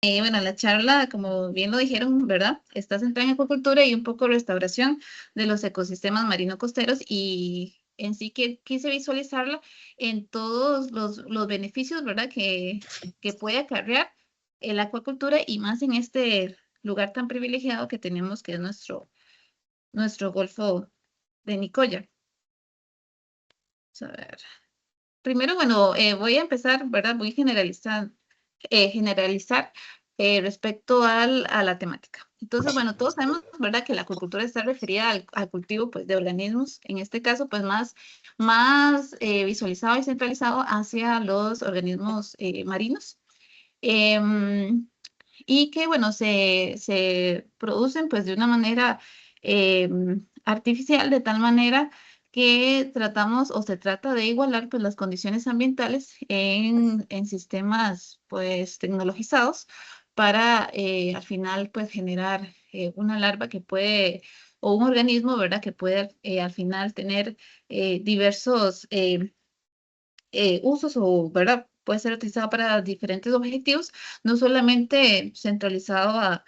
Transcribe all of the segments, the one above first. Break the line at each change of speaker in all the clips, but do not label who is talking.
Bueno, la charla, como bien lo dijeron, ¿verdad? Está centrada en acuicultura y un poco restauración de los ecosistemas marino-costeros y en sí que quise visualizarla en todos los beneficios, ¿verdad? Que puede acarrear la acuicultura y más en este lugar tan privilegiado que tenemos que es nuestro Golfo de Nicoya. Vamos a ver. Primero, bueno, voy a empezar, ¿verdad? Voy a generalizar respecto a la temática. Entonces, bueno, todos sabemos, ¿verdad?, que la acuicultura está referida al cultivo, pues, de organismos, en este caso, pues, más visualizado y centralizado hacia los organismos marinos. Em, y que, bueno, se producen, pues, de una manera artificial, de tal manera que tratamos o se trata de igualar pues las condiciones ambientales en sistemas pues tecnologizados para al final pues generar una larva que puede o un organismo, ¿verdad? Que puede al final tener diversos usos o, ¿verdad? Puede ser utilizado para diferentes objetivos, no solamente centralizado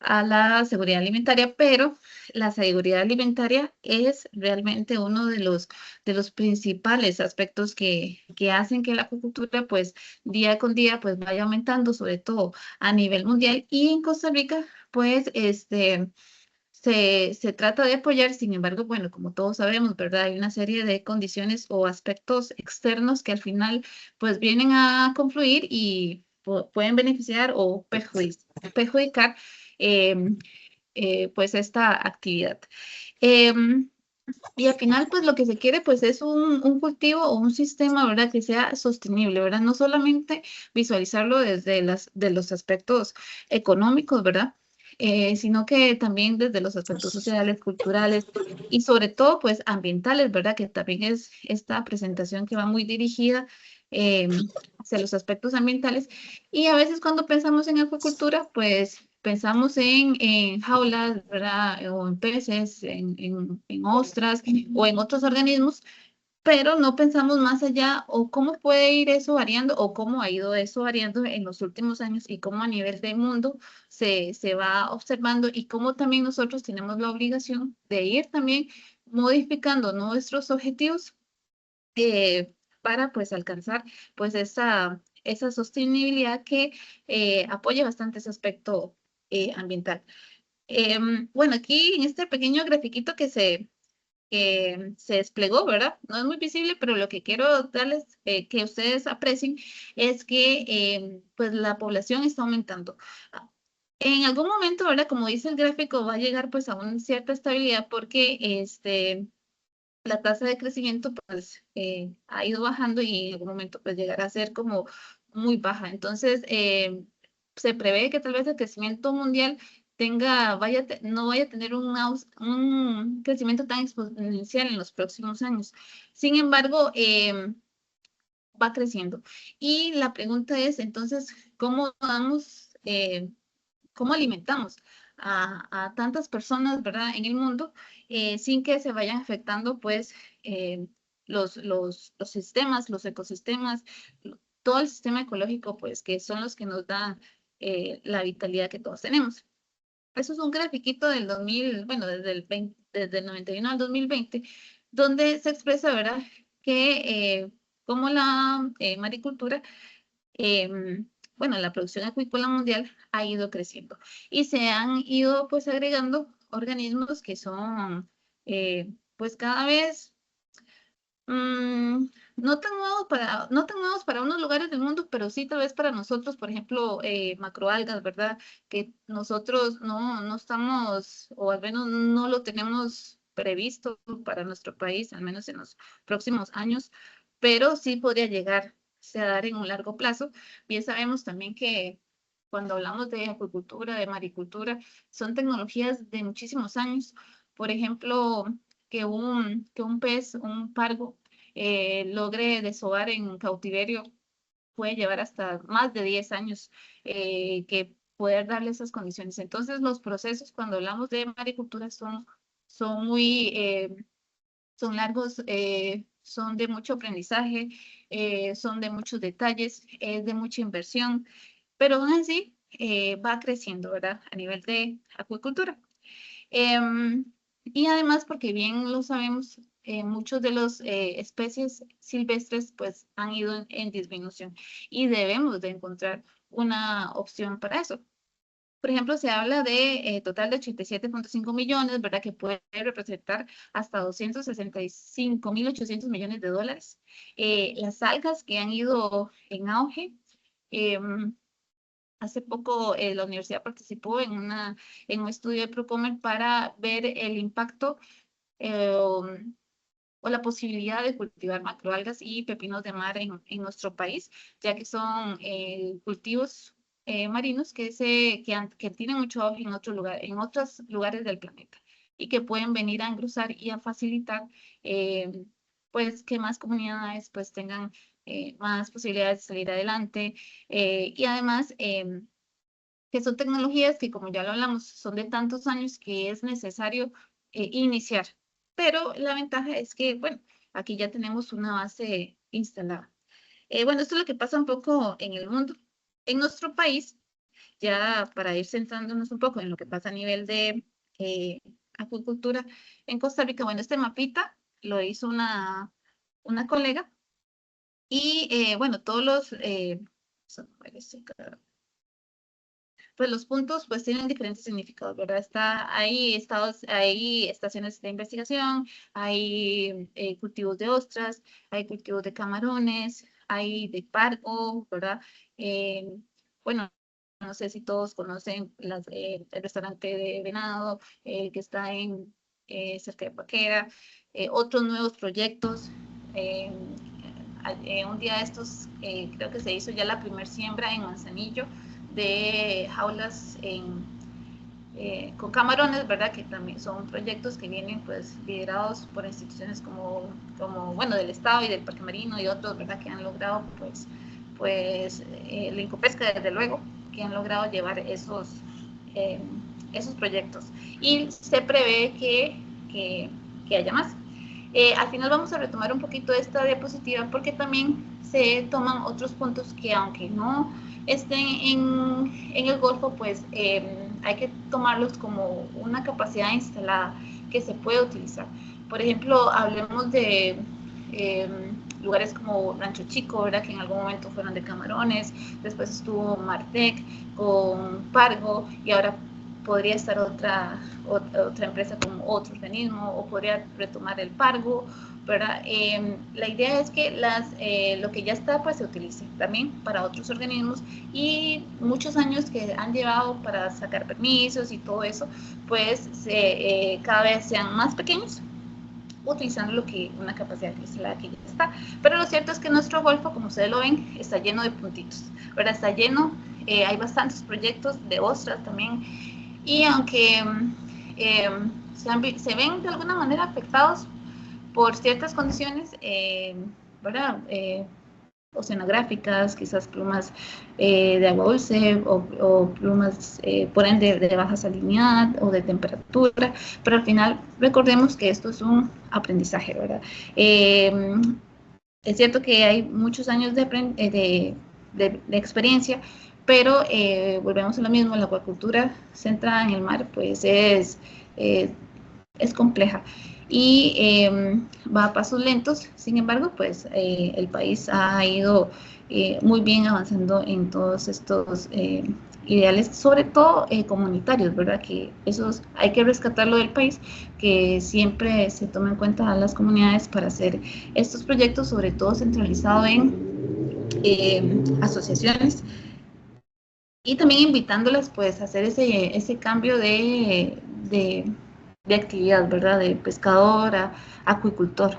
a la seguridad alimentaria, pero la seguridad alimentaria es realmente uno de los principales aspectos que hacen que la acuicultura, pues, día con día, pues, vaya aumentando, sobre todo a nivel mundial. Y en Costa Rica, pues, se trata de apoyar, sin embargo, bueno, como todos sabemos, ¿verdad? Hay una serie de condiciones o aspectos externos que al final, pues, vienen a confluir y pueden beneficiar o perjudicar em, pues esta actividad. Em, y al final, pues lo que se quiere, pues es un cultivo o un sistema, ¿verdad? Que sea sostenible, ¿verdad? No solamente visualizarlo desde de los aspectos económicos, ¿verdad? Sino que también desde los aspectos sociales, culturales y sobre todo, pues ambientales, ¿verdad? Que también es esta presentación que va muy dirigida hacia los aspectos ambientales. Y a veces cuando pensamos en acuicultura, pues pensamos en jaulas, ¿verdad? O en peces, en ostras o en otros organismos, pero no pensamos más allá o cómo puede ir eso variando o cómo ha ido eso variando en los últimos años y cómo a nivel del mundo se va observando y cómo también nosotros tenemos la obligación de ir también modificando nuestros objetivos para pues alcanzar pues esa sostenibilidad que apoya bastante ese aspecto ambiental. Bueno, aquí en este pequeño grafiquito que se desplegó, ¿verdad? No es muy visible, pero lo que quiero darles que ustedes aprecien es que pues la población está aumentando. En algún momento, ¿verdad? Como dice el gráfico, va a llegar pues a una cierta estabilidad porque la tasa de crecimiento pues ha ido bajando y en algún momento pues llegará a ser como muy baja. Entonces, se prevé que tal vez el crecimiento mundial no vaya a tener un crecimiento tan exponencial en los próximos años. Sin embargo, va creciendo. Y la pregunta es, entonces, cómo alimentamos a tantas personas, ¿verdad?, en el mundo, sin que se vayan afectando, pues, los sistemas, los ecosistemas, todo el sistema ecológico, pues, que son los que nos dan la vitalidad que todos tenemos. Eso es un grafiquito del 2000, bueno, desde el 91 al 2020, donde se expresa, ¿verdad?, que como la maricultura bueno, la producción acuícola mundial ha ido creciendo y se han ido pues agregando organismos que son pues cada vez no tan nuevos para unos lugares del mundo, pero sí tal vez para nosotros, por ejemplo, macroalgas, ¿verdad? Que nosotros no estamos, o al menos no lo tenemos previsto para nuestro país, al menos en los próximos años, pero sí podría llegar a dar en un largo plazo. Bien sabemos también que cuando hablamos de acuicultura, de maricultura, son tecnologías de muchísimos años. Por ejemplo, que un pez, un pargo, logre desovar en cautiverio puede llevar hasta más de 10 años que poder darle esas condiciones. Entonces, los procesos cuando hablamos de maricultura son muy, son largos, son de mucho aprendizaje, son de muchos detalles, es de mucha inversión, pero aún así va creciendo, ¿verdad? A nivel de acuicultura. Y además, porque bien lo sabemos, muchos de los especies silvestres pues han ido en disminución y debemos de encontrar una opción para eso. Por ejemplo, se habla de total de 87.5 millones, ¿verdad? Que puede representar hasta 265.800 millones de dólares. Las algas que han ido en auge. Hace poco la universidad participó en un estudio de Procomer para ver el impacto o la posibilidad de cultivar macroalgas y pepinos de mar en nuestro país, ya que son cultivos marinos que tienen mucho auge en otros lugares del planeta y que pueden venir a engrosar y a facilitar pues que más comunidades pues tengan más posibilidades de salir adelante y además que son tecnologías que, como ya lo hablamos, son de tantos años que es necesario iniciar. Pero la ventaja es que, bueno, aquí ya tenemos una base instalada. Bueno, esto es lo que pasa un poco en el mundo. En nuestro país, ya para ir centrándonos un poco en lo que pasa a nivel de acuicultura en Costa Rica, bueno, este mapita lo hizo una colega y, bueno, todos los... pues los puntos pues tienen diferentes significados, ¿verdad? Hay estaciones de investigación, hay cultivos de ostras, hay cultivos de camarones, hay de pargo, ¿verdad? Bueno, no sé si todos conocen el restaurante de venado que está cerca de Paquera, otros nuevos proyectos. Un día de estos creo que se hizo ya la primer siembra en Manzanillo de jaulas con camarones, ¿verdad? Que también son proyectos que vienen pues liderados por instituciones bueno, del Estado y del Parque Marino y otros, ¿verdad? Que han logrado la Incopesca, desde luego, que han logrado llevar esos proyectos. Y se prevé que haya más. Al final vamos a retomar un poquito esta diapositiva porque también se toman otros puntos que aunque no estén en el Golfo, pues hay que tomarlos como una capacidad instalada que se puede utilizar. Por ejemplo, hablemos de lugares como Rancho Chico, ¿verdad? Que en algún momento fueron de camarones, después estuvo Martec con Pargo y ahora podría estar otra empresa con otro organismo o podría retomar el Pargo, ¿verdad? La idea es que lo que ya está pues se utilice también para otros organismos y muchos años que han llevado para sacar permisos y todo eso, pues cada vez sean más pequeños, utilizando una capacidad instalada que ya está. Pero lo cierto es que nuestro Golfo, como ustedes lo ven, está lleno de puntitos, ¿verdad? Está lleno, hay bastantes proyectos de ostras también, y aunque se ven de alguna manera afectados por ciertas condiciones, ¿verdad? Oceanográficas, quizás plumas de agua dulce o plumas por ende de baja salinidad o de temperatura, pero al final recordemos que esto es un aprendizaje, ¿verdad? Es cierto que hay muchos años de experiencia, pero volvemos a lo mismo, la acuacultura centrada en el mar pues es compleja y va a pasos lentos. Sin embargo, pues el país ha ido muy bien avanzando en todos estos ideales, sobre todo comunitarios, ¿verdad? Que esos hay que rescatarlo del país, que siempre se toma en cuenta a las comunidades para hacer estos proyectos, sobre todo centralizado en asociaciones y también invitándolas pues a hacer ese cambio de actividad, ¿verdad? De pescador a acuicultor.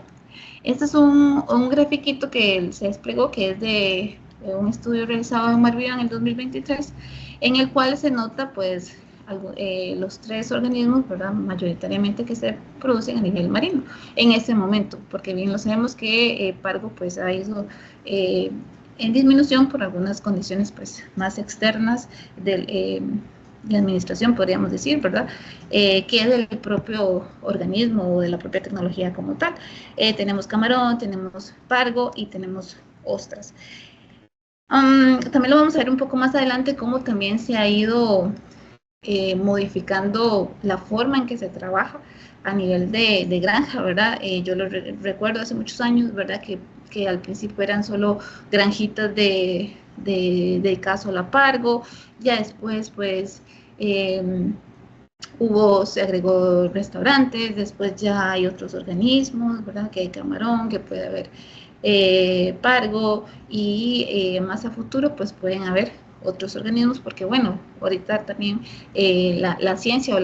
Este es un grafiquito que se desplegó, que es de un estudio realizado en Mar Viva en el 2023, en el cual se nota, pues, los tres organismos, ¿verdad? Mayoritariamente que se producen a nivel marino en ese momento, porque bien lo sabemos que Pargo, pues, ha ido en disminución por algunas condiciones, pues, más externas de administración, podríamos decir, ¿verdad? Que del propio organismo o de la propia tecnología como tal. Tenemos camarón, tenemos pargo y tenemos ostras. También lo vamos a ver un poco más adelante, cómo también se ha ido modificando la forma en que se trabaja a nivel de granja, ¿verdad? Yo lo recuerdo hace muchos años, ¿verdad? Que al principio eran solo granjitas de caso la pargo, ya después, pues, se agregó restaurantes, después ya hay otros organismos, ¿verdad? Que hay camarón, que puede haber pargo y más a futuro pues pueden haber otros organismos porque bueno, ahorita también la ciencia o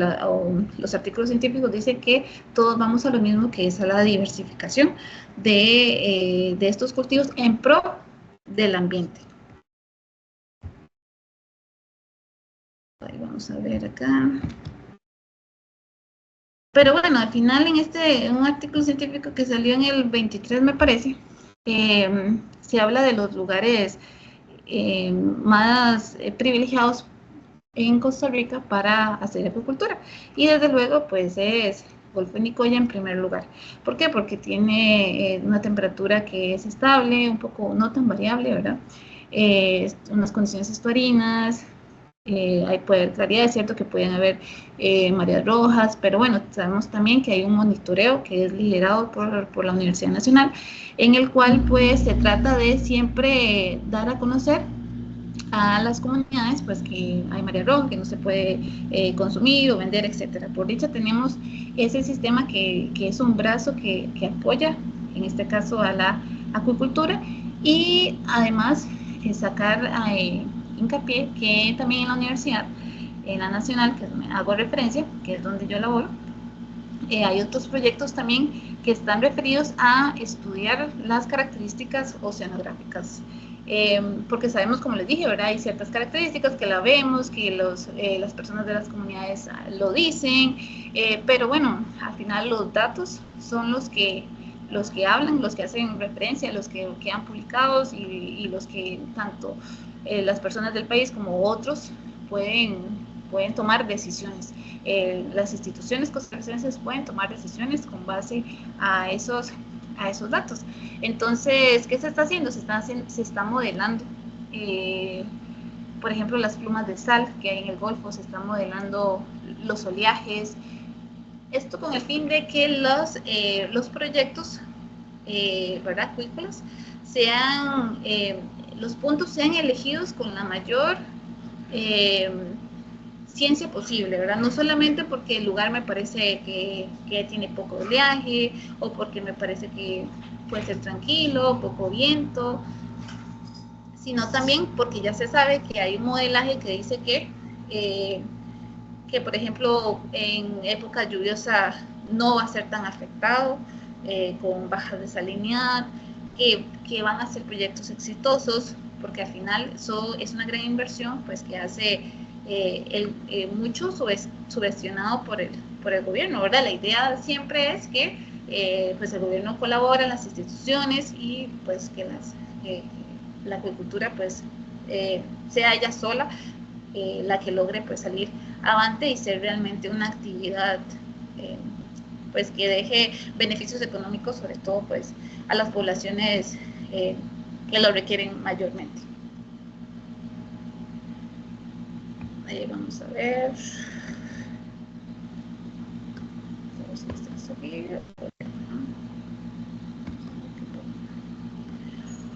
los artículos científicos dicen que todos vamos a lo mismo, que es a la diversificación de estos cultivos en pro del ambiente. Ahí vamos a ver acá. Pero bueno, al final en un artículo científico que salió en el 23, me parece, se habla de los lugares más privilegiados en Costa Rica para hacer acuicultura. Y desde luego, pues es Golfo de Nicoya en primer lugar. ¿Por qué? Porque tiene una temperatura que es estable, un poco no tan variable, ¿verdad? Unas condiciones estuarinas, hay poder claridad, es cierto que pueden haber mareas rojas, pero bueno, sabemos también que hay un monitoreo que es liderado por la Universidad Nacional, en el cual pues se trata de siempre dar a conocer a las comunidades pues que hay marea roja, que no se puede consumir o vender, etcétera. Por dicha tenemos ese sistema que es un brazo que apoya, en este caso a la acuicultura, y además sacar hincapié que también en la universidad, en la nacional, que es donde hago referencia, que es donde yo laboro, hay otros proyectos también que están referidos a estudiar las características oceanográficas. Porque sabemos, como les dije, ¿verdad? Hay ciertas características que la vemos, que las personas de las comunidades lo dicen, pero bueno, al final los datos son los que hablan, los que hacen referencia, los que quedan publicados y los que tanto las personas del país como otros pueden tomar decisiones. Las instituciones costarricenses pueden tomar decisiones con base a esos datos. Entonces, ¿qué se está haciendo? Se está modelando. Por ejemplo, las plumas de sal que hay en el Golfo, se están modelando los oleajes. Esto con el fin de que los proyectos, ¿verdad? Acuícolas, los puntos sean elegidos con la mayor ciencia posible, ¿verdad? No solamente porque el lugar me parece que tiene poco oleaje o porque me parece que puede ser tranquilo, poco viento, sino también porque ya se sabe que hay un modelaje que dice que por ejemplo, en época lluviosa no va a ser tan afectado, con baja desalinidad, que van a ser proyectos exitosos, porque al final eso es una gran inversión, pues que hace mucho subvencionado por el gobierno, ¿verdad? La idea siempre es que pues el gobierno colabora, las instituciones, y pues que la acuicultura pues sea ella sola la que logre pues salir avante y ser realmente una actividad pues que deje beneficios económicos, sobre todo pues a las poblaciones que lo requieren mayormente. Vamos a ver.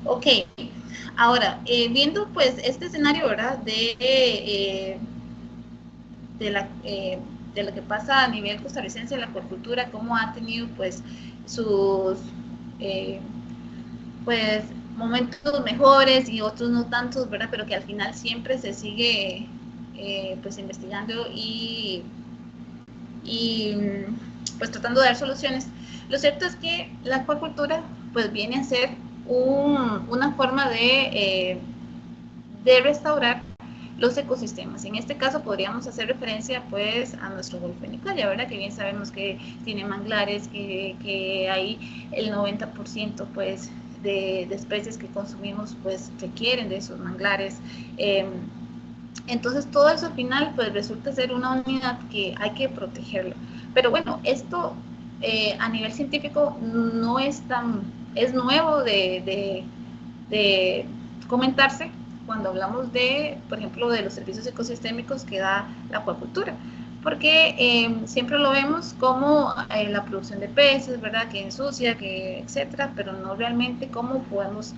Ok, ahora, viendo pues este escenario, ¿verdad? De lo que pasa a nivel costarricense en la acuicultura, cómo ha tenido pues sus pues momentos mejores y otros no tantos, ¿verdad? Pero que al final siempre se sigue pues investigando y pues tratando de dar soluciones. Lo cierto es que la acuicultura pues viene a ser una forma de restaurar los ecosistemas. En este caso podríamos hacer referencia pues a nuestro Golfo de Nicoya, ¿verdad? Que bien sabemos que tiene manglares, que hay el 90% pues de especies que consumimos pues requieren de esos manglares. Entonces todo eso al final pues resulta ser una unidad que hay que protegerlo. Pero bueno, esto a nivel científico no es nuevo de comentarse, cuando hablamos de, por ejemplo, de los servicios ecosistémicos que da la acuacultura, porque siempre lo vemos como la producción de peces, ¿verdad? Que ensucia, que etcétera, pero no realmente cómo podemos,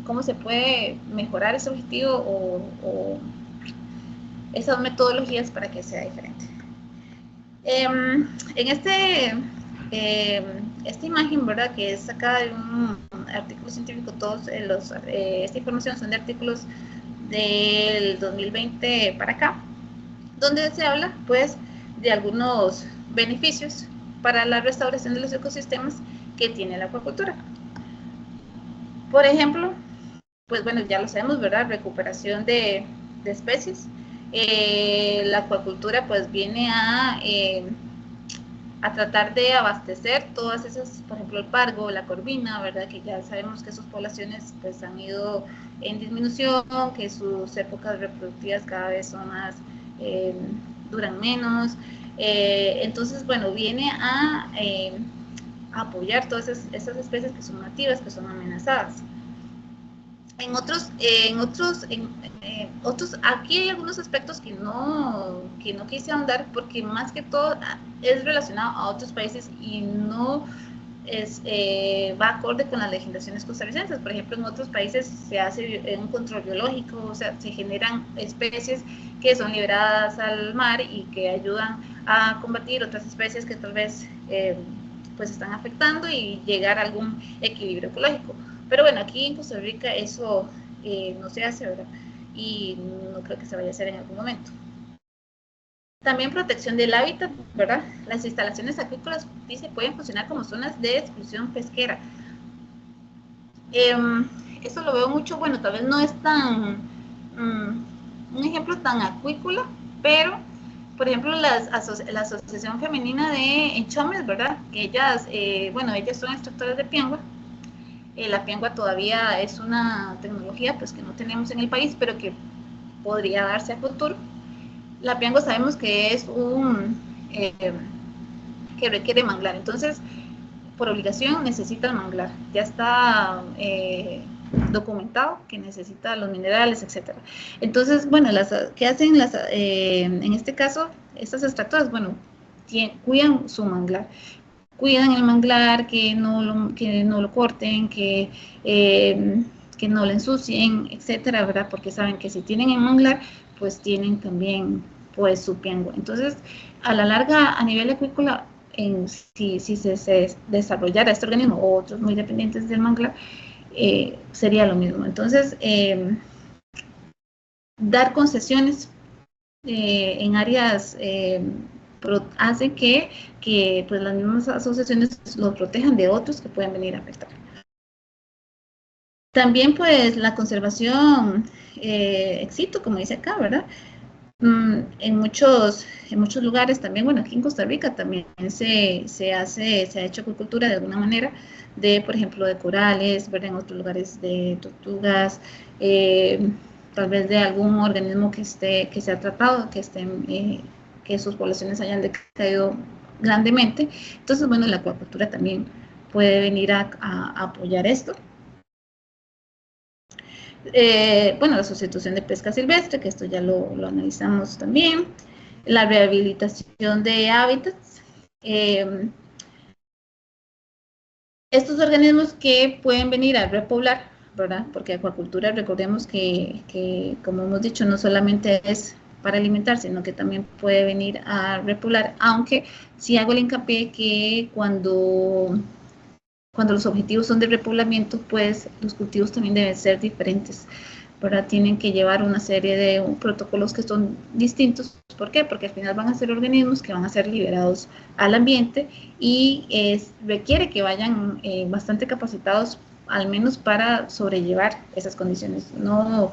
cómo se puede mejorar ese objetivo o esas metodologías para que sea diferente. En esta imagen, ¿verdad? Que es sacada de un artículo científico, esta información son de artículos del 2020 para acá, donde se habla, pues, de algunos beneficios para la restauración de los ecosistemas que tiene la acuacultura. Por ejemplo, pues bueno, ya lo sabemos, ¿verdad? Recuperación de especies. La acuacultura pues viene a tratar de abastecer todas esas, por ejemplo, el pargo, la corvina, ¿verdad? Que ya sabemos que sus poblaciones pues han ido en disminución, que sus épocas reproductivas cada vez son más, duran menos. Entonces, bueno, viene a apoyar todas esas especies que son nativas, que son amenazadas. Aquí hay algunos aspectos que no quise ahondar porque más que todo es relacionado a otros países y no va acorde con las legislaciones costarricenses. Por ejemplo, en otros países se hace un control biológico, o sea, se generan especies que son liberadas al mar y que ayudan a combatir otras especies que tal vez pues están afectando y llegar a algún equilibrio ecológico. Pero bueno, aquí en Costa Rica eso no se hace, ¿verdad? Y no creo que se vaya a hacer en algún momento. También protección del hábitat, ¿verdad? Las instalaciones acuícolas, dice, pueden funcionar como zonas de exclusión pesquera. Eso lo veo mucho, bueno, tal vez no es tan, un ejemplo tan acuícola, pero, por ejemplo, la Asociación Femenina de Enchomes, ¿verdad? Que ellas, bueno, ellas son extractoras de piangua. La piangua todavía es una tecnología pues que no tenemos en el país, pero que podría darse a futuro. La piangua sabemos que es que requiere manglar, entonces por obligación necesita el manglar, ya está documentado que necesita los minerales, etcétera. Entonces, bueno, ¿qué hacen en este caso estas extractoras? Bueno, cuidan su manglar, cuidan el manglar, que no lo corten, que no lo ensucien, etcétera, ¿verdad? Porque saben que si tienen el manglar, pues tienen también pues su piangua. Entonces, a la larga, a nivel acuícola, si se desarrollara este organismo o otros muy dependientes del manglar, sería lo mismo. Entonces, dar concesiones en áreas hace que pues, las mismas asociaciones los protejan de otros que pueden venir a afectar. También pues la conservación éxito, como dice acá, ¿verdad? En muchos lugares también, bueno, aquí en Costa Rica también se ha hecho acuicultura de alguna manera, por ejemplo, de corales, ¿verdad? En otros lugares de tortugas, tal vez de algún organismo que se ha tratado, que sus poblaciones hayan decaído grandemente. Entonces, bueno, la acuacultura también puede venir a apoyar esto. Bueno, la sustitución de pesca silvestre, que esto ya lo analizamos también, la rehabilitación de hábitats, estos organismos que pueden venir a repoblar, ¿verdad? Porque acuacultura, recordemos que, como hemos dicho, no solamente es para alimentarse, sino que también puede venir a repoblar, aunque sí hago el hincapié que cuando los objetivos son de repoblamiento, pues los cultivos también deben ser diferentes, ¿verdad? Tienen que llevar una serie de protocolos que son distintos. ¿Por qué? Porque al final van a ser organismos que van a ser liberados al ambiente y requiere que vayan bastante capacitados, al menos para sobrellevar esas condiciones. No,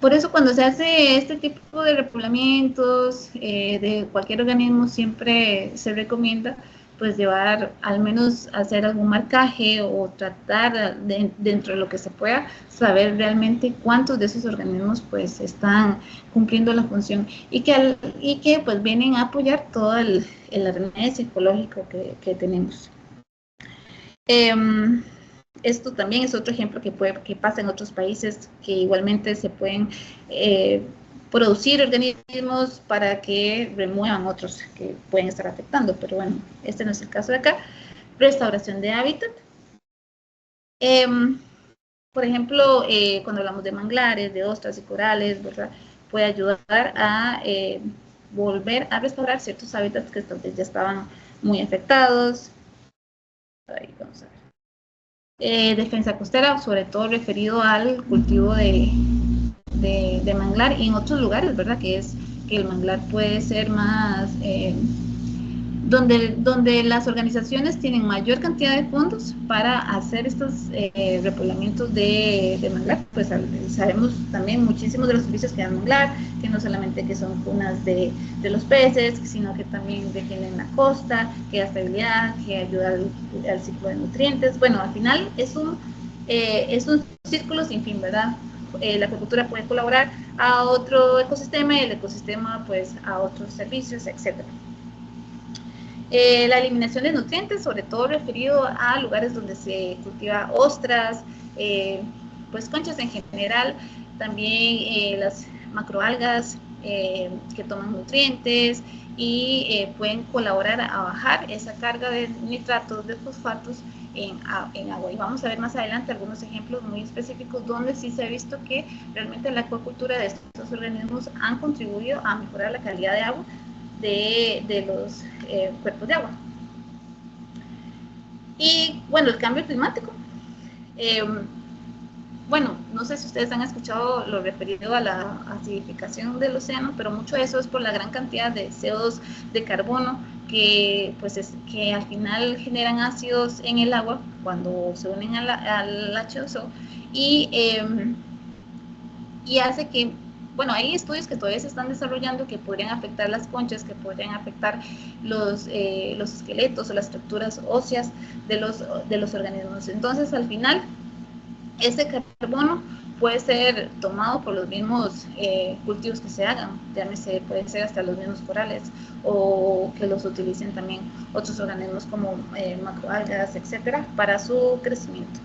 por eso cuando se hace este tipo de repoblamientos de cualquier organismo, siempre se recomienda pues llevar, al menos hacer algún marcaje o tratar dentro de lo que se pueda, saber realmente cuántos de esos organismos pues están cumpliendo la función y que pues vienen a apoyar todo el arnés ecológico que tenemos. Esto también es otro ejemplo que pasa en otros países, que igualmente se pueden producir organismos para que remuevan otros que pueden estar afectando, pero bueno, este no es el caso de acá. Restauración de hábitat. Por ejemplo, cuando hablamos de manglares, de ostras y corales, ¿verdad? Puede ayudar a volver a restaurar ciertos hábitats que ya estaban muy afectados. Ahí vamos a ver. Defensa costera, sobre todo referido al cultivo de manglar, y en otros lugares, ¿verdad? Que es que el manglar puede ser más, donde las organizaciones tienen mayor cantidad de fondos para hacer estos repoblamientos de manglar. Pues sabemos también muchísimos de los servicios que dan manglar, que no solamente que son cunas de los peces, sino que también defienden la costa, que da estabilidad, que ayuda al ciclo de nutrientes. Bueno, al final es un círculo sin fin, ¿verdad? La acuicultura puede colaborar a otro ecosistema y el ecosistema pues a otros servicios, etcétera. La eliminación de nutrientes, sobre todo referido a lugares donde se cultiva ostras, pues conchas en general, también las macroalgas que toman nutrientes y pueden colaborar a bajar esa carga de nitratos, de fosfatos en agua. Y vamos a ver más adelante algunos ejemplos muy específicos donde sí se ha visto que realmente la acuicultura de estos organismos han contribuido a mejorar la calidad de agua de los cuerpos de agua. Y bueno, el cambio climático. Bueno, no sé si ustedes han escuchado lo referido a la acidificación del océano, pero mucho de eso es por la gran cantidad de CO2, de carbono, que, pues que al final generan ácidos en el agua cuando se unen al H2O y hace que, bueno, hay estudios que todavía se están desarrollando que podrían afectar las conchas, que podrían afectar los esqueletos o las estructuras óseas de los organismos. Entonces, al final, ese carbono puede ser tomado por los mismos cultivos que se hagan, llámese, puede ser hasta los mismos corales, o que los utilicen también otros organismos como macroalgas, etcétera, para su crecimiento.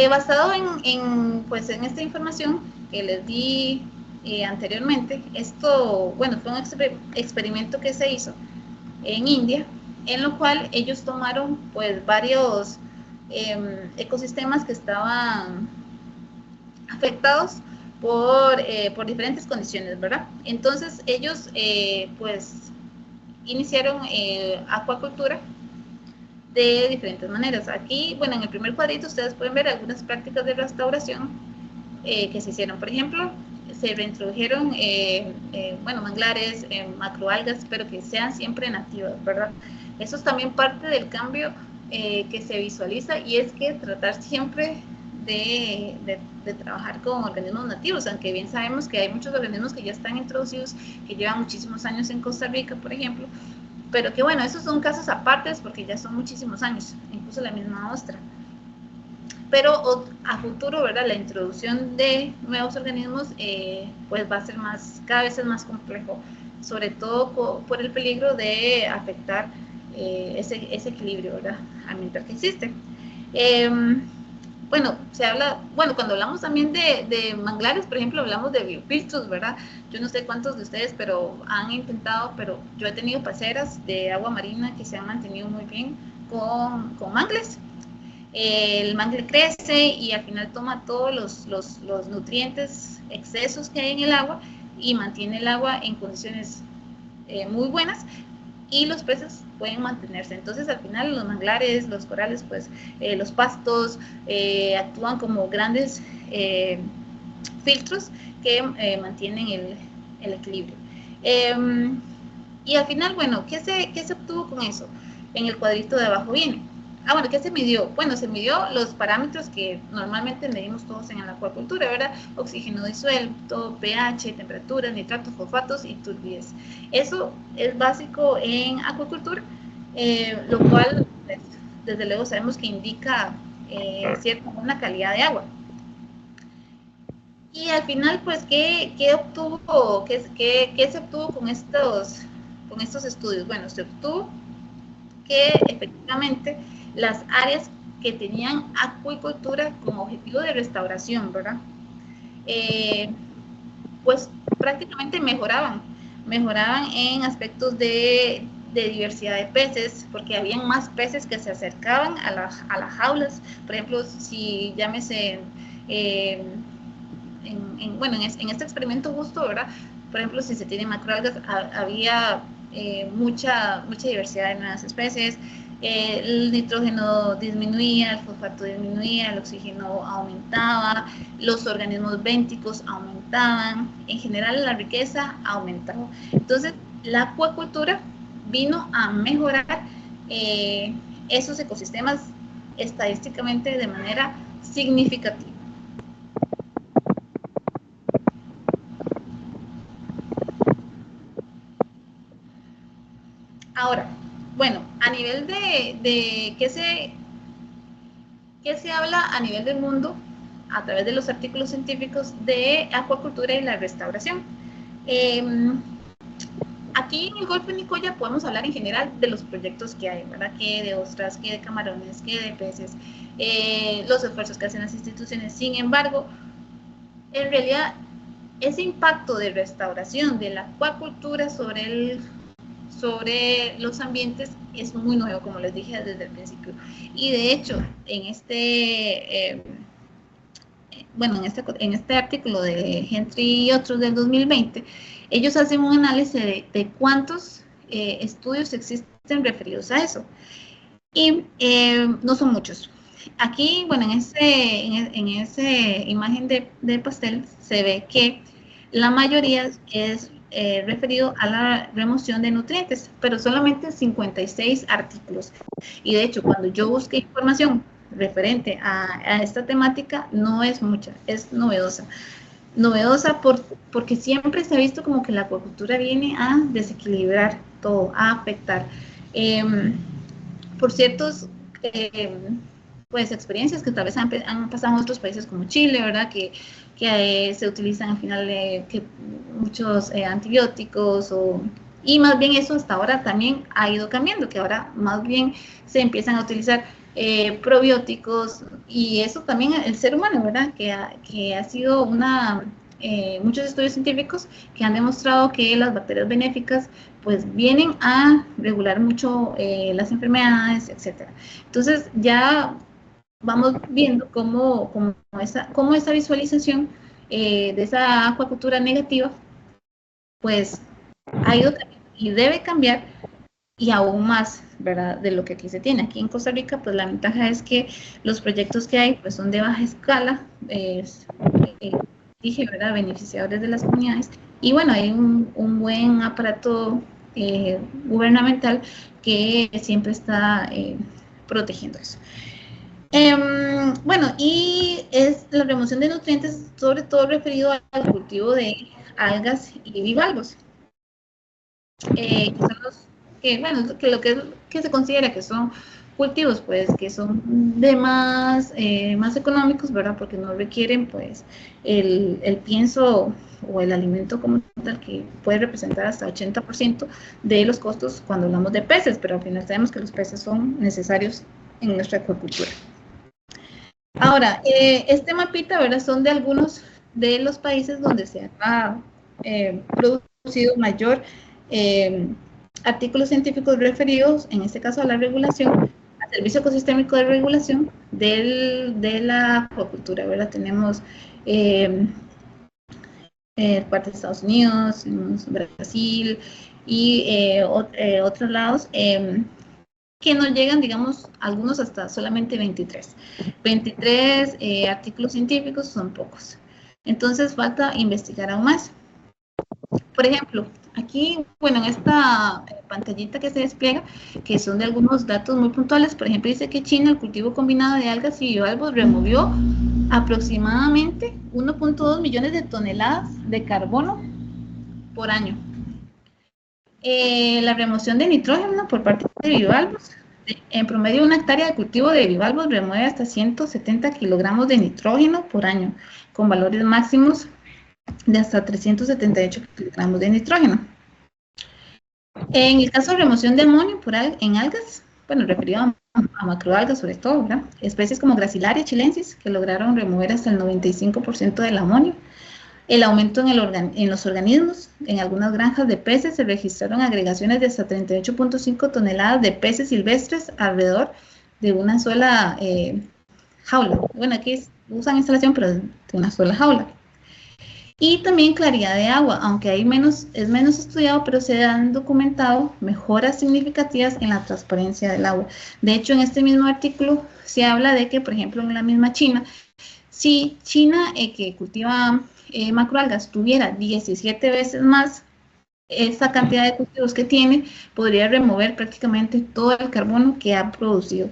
Basado pues en esta información que les di anteriormente, esto, bueno, fue un experimento que se hizo en India, en lo cual ellos tomaron pues varios ecosistemas que estaban afectados por diferentes condiciones, ¿verdad? Entonces ellos pues iniciaron acuacultura de diferentes maneras. Aquí, bueno, en el primer cuadrito ustedes pueden ver algunas prácticas de restauración que se hicieron. Por ejemplo, se reintrodujeron, bueno, manglares, macroalgas, pero que sean siempre nativas, ¿verdad? Eso es también parte del cambio que se visualiza, y es que tratar siempre de trabajar con organismos nativos, aunque bien sabemos que hay muchos organismos que ya están introducidos, que llevan muchísimos años en Costa Rica, por ejemplo, pero que bueno, esos son casos apartes porque ya son muchísimos años, incluso la misma ostra. Pero a futuro, ¿verdad? La introducción de nuevos organismos pues va a ser cada vez es más complejo, sobre todo por el peligro de afectar ese equilibrio, ¿verdad? Ambiental que existe. Bueno, cuando hablamos también de manglares, por ejemplo, hablamos de biofiltros, ¿verdad? Yo no sé cuántos de ustedes, pero han intentado, pero yo he tenido parceras de agua marina que se han mantenido muy bien con mangles. El mangle crece y al final toma todos los nutrientes, excesos que hay en el agua, y mantiene el agua en condiciones muy buenas, y los peces pueden mantenerse. Entonces, al final, los manglares, los corales, pues los pastos actúan como grandes filtros que mantienen el equilibrio. Y al final, bueno, ¿qué se obtuvo con eso? En el cuadrito de abajo viene. Bueno, ¿qué se midió? Bueno, se midió los parámetros que normalmente medimos todos en la acuacultura, ¿verdad? Oxígeno disuelto, pH, temperatura, nitratos, fosfatos y turbidez. Eso es básico en acuacultura, lo cual, desde luego, sabemos que indica una calidad de agua. Y al final, pues, ¿qué se obtuvo con con estos estudios? Bueno, se obtuvo que efectivamente las áreas que tenían acuicultura como objetivo de restauración, ¿verdad? Pues prácticamente mejoraban en aspectos de diversidad de peces, porque habían más peces que se acercaban a las jaulas. Por ejemplo, si llámese, en este experimento justo, ¿verdad? Por ejemplo, si se tienen macroalgas, había mucha diversidad de nuevas especies. El nitrógeno disminuía, el fosfato disminuía, el oxígeno aumentaba, los organismos bénticos aumentaban, en general la riqueza aumentaba. Entonces, la acuacultura vino a mejorar esos ecosistemas estadísticamente de manera significativa. Ahora, bueno, a nivel de ¿qué se habla a nivel del mundo a través de los artículos científicos de acuacultura y la restauración? Aquí en el Golfo de Nicoya podemos hablar en general de los proyectos que hay, ¿verdad? Que de ostras, que de camarones, que de peces, los esfuerzos que hacen las instituciones. Sin embargo, en realidad, ese impacto de restauración de la acuacultura sobre los ambientes es muy nuevo, como les dije desde el principio. Y de hecho, en este artículo de Gentry y otros del 2020, ellos hacen un análisis de cuántos estudios existen referidos a eso. Y no son muchos. Aquí, bueno, en esa imagen de pastel se ve que la mayoría es referido a la remoción de nutrientes, pero solamente 56 artículos. Y de hecho, cuando yo busqué información referente a esta temática, no es mucha, es novedosa. Novedosa porque siempre se ha visto como que la acuacultura viene a desequilibrar todo, a afectar. Por ciertos pues experiencias que tal vez han pasado en otros países como Chile, ¿verdad? Que se utilizan al final que muchos antibióticos y más bien eso hasta ahora también ha ido cambiando, que ahora más bien se empiezan a utilizar probióticos y eso también el ser humano, ¿verdad? Que ha sido muchos estudios científicos que han demostrado que las bacterias benéficas pues vienen a regular mucho las enfermedades, etcétera. Entonces ya vamos viendo cómo esa visualización de esa acuacultura negativa pues ha ido cambiando y debe cambiar y aún más, ¿verdad? De lo que aquí se tiene. Aquí en Costa Rica, pues la ventaja es que los proyectos que hay pues son de baja escala, dije, ¿verdad? Beneficiadores de las comunidades. Y bueno, hay un buen aparato gubernamental que siempre está protegiendo eso. Bueno, y es la remoción de nutrientes, sobre todo referido al cultivo de algas y bivalvos. Que son los que se considera que son cultivos, pues, que son de más económicos, ¿verdad? Porque no requieren, pues, el pienso o el alimento como tal, que puede representar hasta 80% de los costos cuando hablamos de peces, pero al final sabemos que los peces son necesarios en nuestra acuacultura. Ahora, este mapita, ¿verdad? Son de algunos de los países donde se ha producido mayor artículos científicos referidos, en este caso a la regulación, al Servicio Ecosistémico de Regulación de la acuacultura, ¿verdad? Tenemos parte de Estados Unidos, Brasil y otros lados, que nos llegan, digamos, algunos hasta solamente 23. 23 artículos científicos son pocos. Entonces falta investigar aún más. Por ejemplo, aquí, bueno, en esta pantallita que se despliega, que son de algunos datos muy puntuales, por ejemplo, dice que China, el cultivo combinado de algas y bivalvos, removió aproximadamente 1.2 millones de toneladas de carbono por año. La remoción de nitrógeno por parte de bivalvos, en promedio una hectárea de cultivo de bivalvos remueve hasta 170 kilogramos de nitrógeno por año, con valores máximos de hasta 378 kilogramos de nitrógeno. En el caso de remoción de amonio en algas, bueno, referido a macroalgas sobre todo, ¿verdad? Especies como Gracilaria chilensis, que lograron remover hasta el 95% del amonio. El aumento en los organismos. En algunas granjas de peces se registraron agregaciones de hasta 38.5 toneladas de peces silvestres alrededor de una sola jaula. Bueno, aquí usan instalación, pero de una sola jaula. Y también claridad de agua, aunque es menos estudiado, pero se han documentado mejoras significativas en la transparencia del agua. De hecho, en este mismo artículo se habla de que, por ejemplo, en la misma China, si China, que cultiva macroalgas, tuviera 17 veces más esa cantidad de cultivos que tiene, podría remover prácticamente todo el carbono que ha producido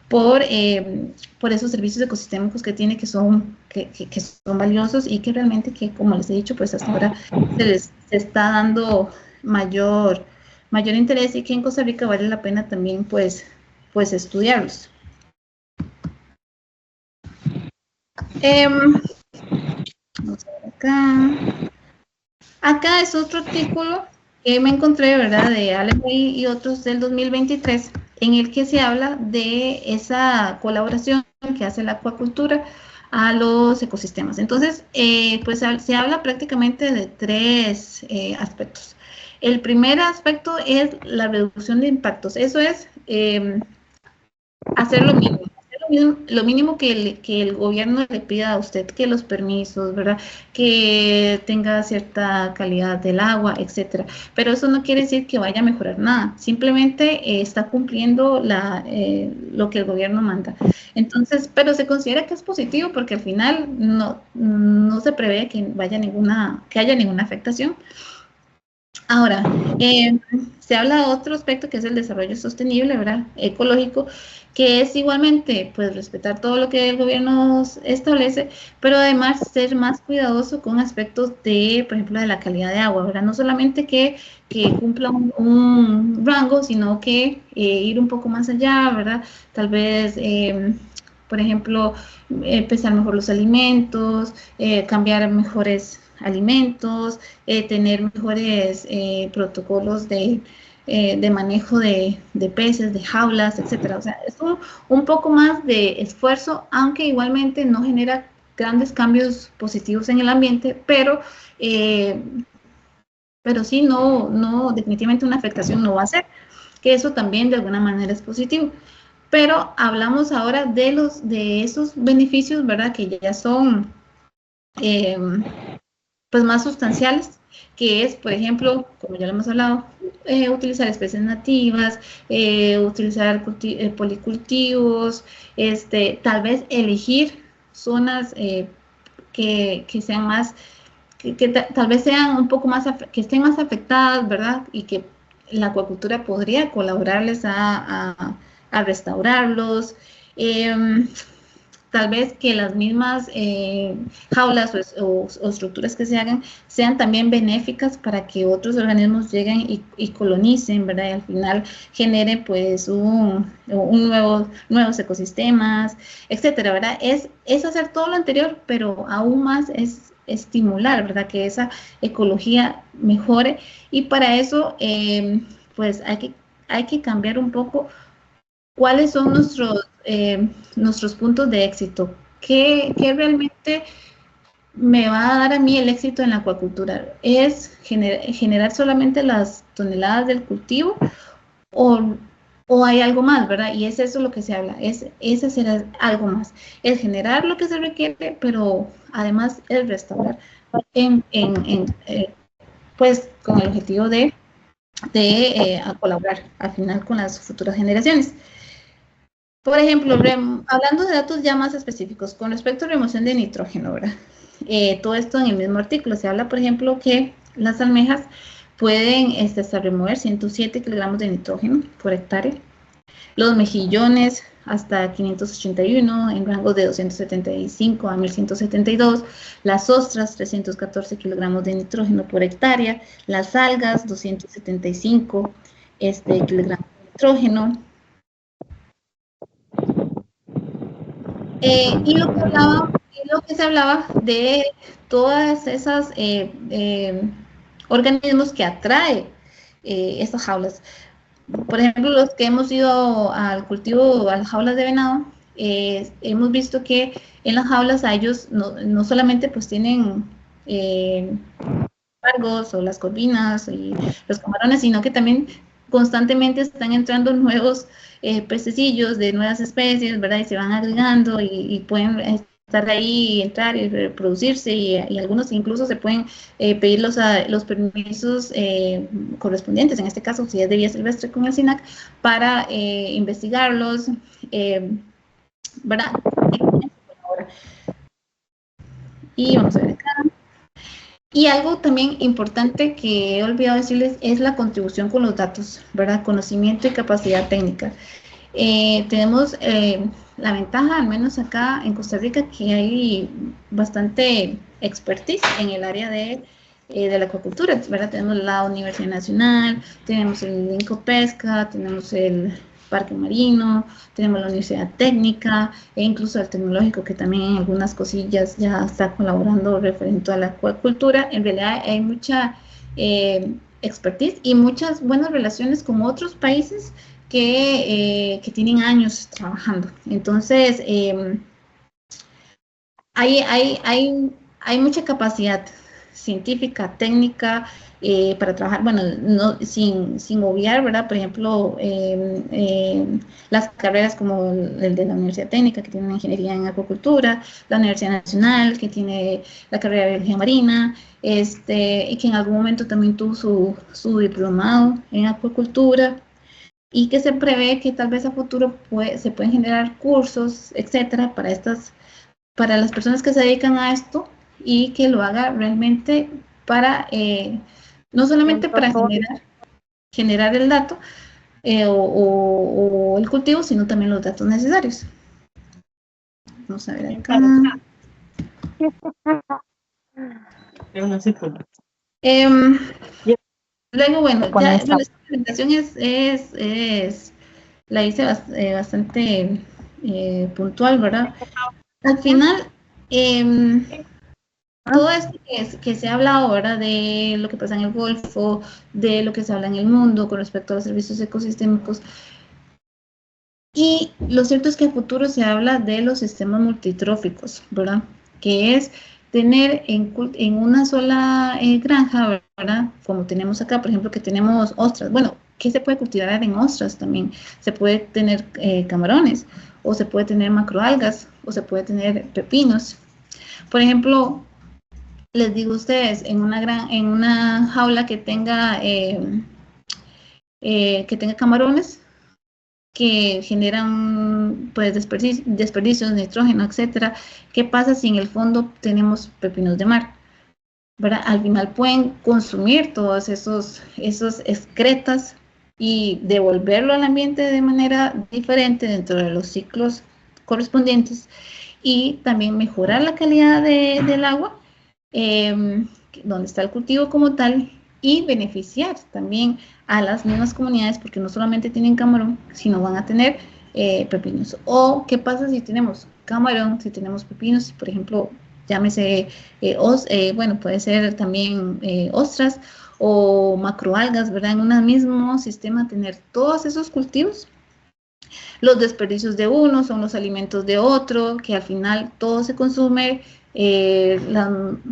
por esos servicios ecosistémicos que tiene, que son valiosos y que realmente, como les he dicho, pues hasta ahora se está dando mayor interés, y que en Costa Rica vale la pena también pues estudiarlos. Vamos a ver acá. Acá es otro artículo que me encontré, ¿verdad?, de Allen y otros del 2023, en el que se habla de esa colaboración que hace la acuacultura a los ecosistemas. Entonces, pues se habla prácticamente de tres aspectos. El primer aspecto es la reducción de impactos. Eso es hacer lo mínimo. Lo mínimo que el gobierno le pida a usted, que los permisos, ¿verdad?, que tenga cierta calidad del agua, etcétera. Pero eso no quiere decir que vaya a mejorar nada, simplemente está cumpliendo lo que el gobierno manda. Entonces, pero se considera que es positivo porque al final no se prevé que haya ninguna afectación. Ahora, se habla de otro aspecto que es el desarrollo sostenible, ¿verdad?, ecológico, que es igualmente, pues, respetar todo lo que el gobierno establece, pero además ser más cuidadoso con aspectos de, por ejemplo, de la calidad de agua, ¿verdad? No solamente que cumpla un rango, sino que ir un poco más allá, ¿verdad? Tal vez, por ejemplo, pesar mejor los alimentos, cambiar mejores alimentos, tener mejores protocolos de manejo de peces, de jaulas, etcétera. O sea, es un poco más de esfuerzo, aunque igualmente no genera grandes cambios positivos en el ambiente, pero sí, definitivamente una afectación no va a ser, que eso también de alguna manera es positivo. Pero hablamos ahora de esos beneficios, ¿verdad?, que ya son pues más sustanciales, que es, por ejemplo, como ya lo hemos hablado, utilizar especies nativas, utilizar policultivos, tal vez elegir zonas que sean más, tal vez sean un poco más, que estén más afectadas, ¿verdad?, y que la acuacultura podría colaborarles a restaurarlos. Tal vez que las mismas jaulas o estructuras que se hagan sean también benéficas para que otros organismos lleguen y colonicen, ¿verdad?, y al final generen pues nuevos ecosistemas, etcétera, ¿verdad? Es hacer todo lo anterior, pero aún más es estimular, ¿verdad?, que esa ecología mejore, y para eso pues hay que cambiar un poco cuáles son nuestros puntos de éxito. ¿Qué realmente me va a dar a mí el éxito en la acuacultura? ¿Es generar solamente las toneladas del cultivo o hay algo más, ¿verdad? Y es eso lo que se habla, es hacer algo más. Es generar lo que se requiere, pero además es restaurar pues con el objetivo de colaborar al final con las futuras generaciones. Por ejemplo, hablando de datos ya más específicos, con respecto a remoción de nitrógeno, ¿verdad? Todo esto en el mismo artículo. Se habla, por ejemplo, que las almejas pueden hasta remover 107 kilogramos de nitrógeno por hectárea. Los mejillones hasta 581 en rangos de 275 a 1172. Las ostras 314 kilogramos de nitrógeno por hectárea. Las algas 275 kilogramos de nitrógeno. Y lo que se hablaba de todas esas organismos que atrae estas jaulas. Por ejemplo, los que hemos ido al cultivo, a las jaulas de venado, hemos visto que en las jaulas a ellos no solamente pues tienen pargos o las corvinas y los camarones, sino que también constantemente están entrando nuevos pececillos de nuevas especies, ¿verdad? Y se van agregando y pueden estar ahí, entrar y reproducirse y algunos incluso se pueden pedir los permisos correspondientes, en este caso si es de vía silvestre con el SINAC, para investigarlos, ¿verdad? Y vamos a ver acá. Y algo también importante que he olvidado decirles es la contribución con los datos, ¿verdad? Conocimiento y capacidad técnica. Tenemos la ventaja, al menos acá en Costa Rica, que hay bastante expertise en el área de la acuacultura, ¿verdad? Tenemos la Universidad Nacional, tenemos el Incopesca, tenemos el Parque Marino, tenemos la Universidad Técnica e incluso el Tecnológico, que también en algunas cosillas ya está colaborando referente a la acuacultura. En realidad hay mucha expertise y muchas buenas relaciones con otros países que tienen años trabajando. Entonces, hay mucha capacidad científica, técnica, para trabajar, bueno, sin obviar, ¿verdad? Por ejemplo, las carreras como el de la Universidad Técnica, que tiene una ingeniería en acuacultura, la Universidad Nacional, que tiene la carrera de biología marina, y que en algún momento también tuvo su diplomado en acuacultura, y que se prevé que tal vez a futuro se pueden generar cursos, etcétera, para las personas que se dedican a esto y que lo haga realmente para, no solamente para generar el dato o el cultivo, sino también los datos necesarios. Vamos a ver acá. Luego, bueno, esta presentación la hice bastante puntual, ¿verdad? Al final, todo esto que se ha hablado, ¿verdad? De lo que pasa en el Golfo, de lo que se habla en el mundo con respecto a los servicios ecosistémicos. Y lo cierto es que a futuro se habla de los sistemas multitróficos, ¿verdad? Que es tener en una sola granja, ¿verdad? Como tenemos acá, por ejemplo, que tenemos ostras. Bueno, ¿qué se puede cultivar en ostras también? Se puede tener camarones, o se puede tener macroalgas, o se puede tener pepinos. Por ejemplo, les digo a ustedes, en una jaula que tenga camarones que generan pues desperdicios de nitrógeno, etcétera. ¿Qué pasa si en el fondo tenemos pepinos de mar? ¿Verdad? Al final pueden consumir todos esos excretas y devolverlo al ambiente de manera diferente dentro de los ciclos correspondientes y también mejorar la calidad del agua donde está el cultivo como tal y beneficiar también a las mismas comunidades porque no solamente tienen camarón, sino van a tener pepinos. O qué pasa si tenemos camarón, si tenemos pepinos, por ejemplo, llámese, bueno, puede ser también ostras o macroalgas, ¿verdad? En un mismo sistema tener todos esos cultivos. Los desperdicios de uno son los alimentos de otro, que al final todo se consume, las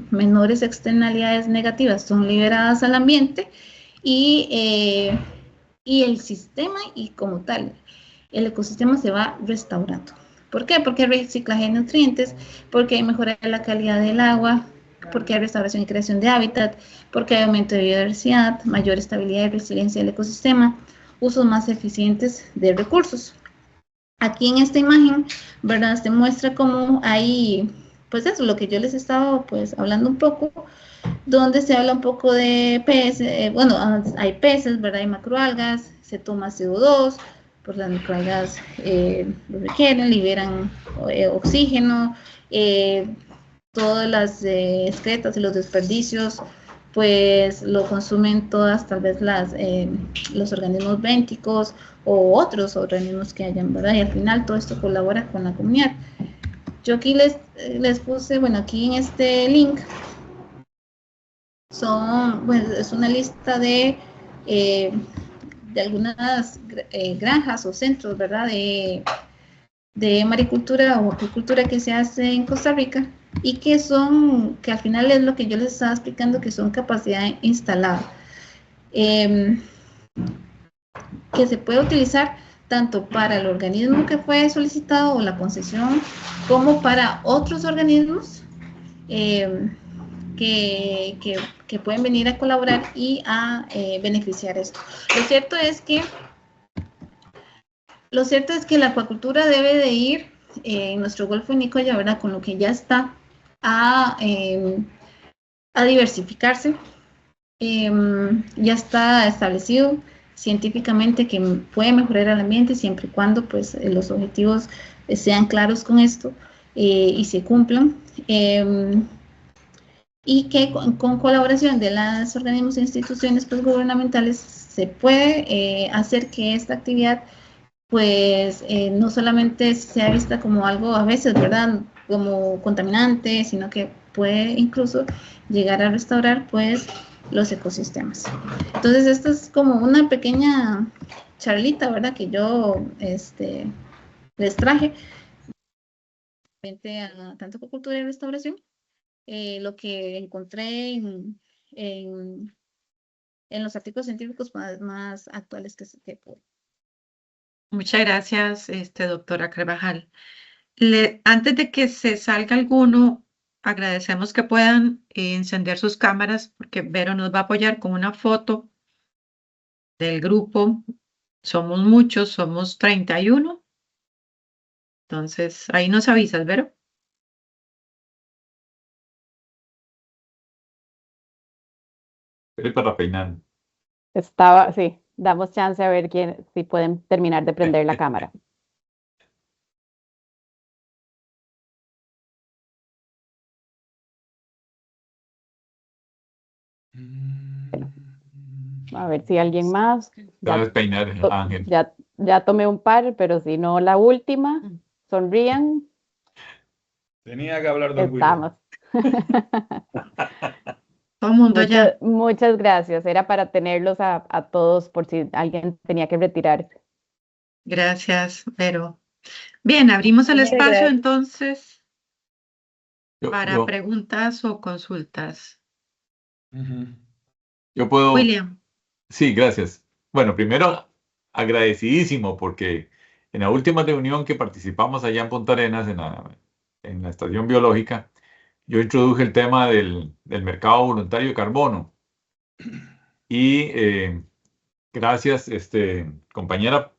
menores externalidades negativas son liberadas al ambiente y el sistema y como tal, el ecosistema se va restaurando. ¿Por qué? Porque hay reciclaje de nutrientes, porque hay mejora de la calidad del agua, porque hay restauración y creación de hábitat, porque hay aumento de biodiversidad, mayor estabilidad y resiliencia del ecosistema, usos más eficientes de recursos. Aquí en esta imagen, ¿verdad? Se muestra cómo hay, pues eso, lo que yo les estaba pues hablando un poco, donde se habla un poco de peces, bueno, hay peces, ¿verdad? Hay macroalgas, se toma CO2, pues las macroalgas lo requieren, liberan oxígeno, todas las excretas y los desperdicios, pues lo consumen todas tal vez los organismos bénticos o otros organismos que hayan, ¿verdad? Y al final todo esto colabora con la comunidad. Yo aquí les puse, bueno, aquí en este link, bueno, es una lista de de algunas granjas o centros, ¿verdad? De maricultura o acuicultura que se hace en Costa Rica y que al final es lo que yo les estaba explicando, que son capacidad instalada, que se puede utilizar tanto para el organismo que fue solicitado o la concesión, como para otros organismos que pueden venir a colaborar y a beneficiar esto. Lo cierto es que la acuacultura debe de ir en nuestro Golfo de Nicoya, ¿verdad? Con lo que ya está a diversificarse. Ya está establecido científicamente que puede mejorar el ambiente siempre y cuando pues, los objetivos sean claros con esto y se cumplan. Y que con colaboración de los organismos e instituciones pues, gubernamentales se puede hacer que esta actividad pues no solamente sea vista como algo a veces, ¿verdad? Como contaminante, sino que puede incluso llegar a restaurar pues los ecosistemas. Entonces esto es como una pequeña charlita, ¿verdad? Que yo les traje a tanto acuicultura y restauración, lo que encontré en los artículos científicos más actuales que pude.
Muchas gracias, doctora Carvajal. Antes de que se salga alguno, agradecemos que puedan encender sus cámaras porque Vero nos va a apoyar con una foto del grupo. Somos muchos, somos 31. Entonces, ahí nos avisas, Vero.
Para peinar.
Sí, damos chance a ver si pueden terminar de prender la cámara. A ver si alguien más.
Sabes peinar, Ángel.
Ya tomé un par, pero si no, la última. Sonrían.
Tenía que hablar de
Estamos.
Todo el mundo ya.
Muchas gracias. Era para tenerlos a todos por si alguien tenía que retirarse.
Gracias, Vero. Bien, abrimos el espacio entonces para preguntas o consultas.
Yo puedo.
William.
Sí, gracias. Bueno, primero, agradecidísimo porque en la última reunión que participamos allá en Punta Arenas, en la estación biológica, yo introduje el tema del mercado voluntario de carbono. Y gracias, compañera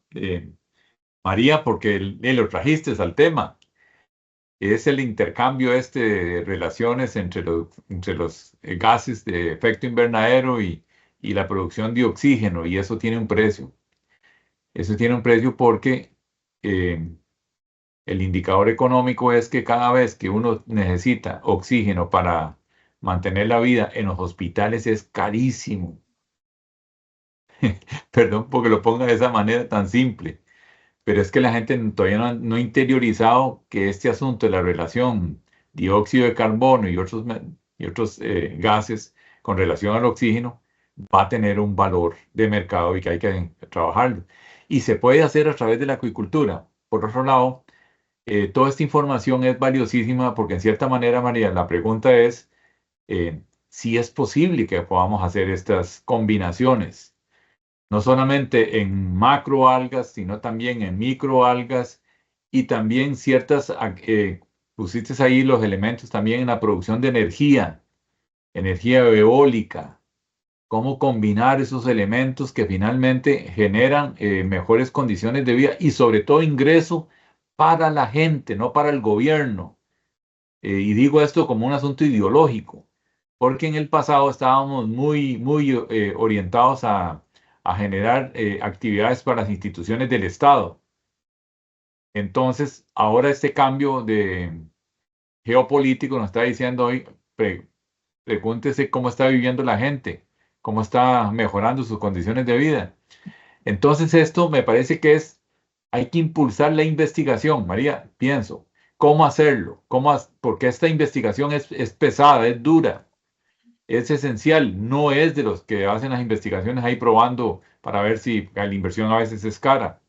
María, porque lo trajiste al tema. Es el intercambio de relaciones entre los gases de efecto invernadero y la producción de oxígeno, y eso tiene un precio. Eso tiene un precio porque el indicador económico es que cada vez que uno necesita oxígeno para mantener la vida en los hospitales es carísimo. Perdón porque lo ponga de esa manera tan simple, pero es que la gente todavía no ha interiorizado que este asunto de la relación dióxido de carbono y otros gases con relación al oxígeno va a tener un valor de mercado y que hay que trabajarlo. Y se puede hacer a través de la acuicultura. Por otro lado, toda esta información es valiosísima porque en cierta manera, María, la pregunta es si es posible que podamos hacer estas combinaciones, no solamente en macroalgas, sino también en microalgas y también pusiste ahí los elementos también en la producción de energía eólica. Cómo combinar esos elementos que finalmente generan mejores condiciones de vida y sobre todo ingreso para la gente, no para el gobierno. Y digo esto como un asunto ideológico, porque en el pasado estábamos muy orientados a generar actividades para las instituciones del Estado. Entonces, ahora este cambio de geopolítico nos está diciendo hoy, pregúntese cómo está viviendo la gente, cómo está mejorando sus condiciones de vida. Entonces, esto me parece que hay que impulsar la investigación, María, pienso. ¿Cómo hacerlo? Porque esta investigación es pesada, es dura. es esencial, no es de los que hacen las investigaciones ahí probando para ver si la inversión a veces es cara.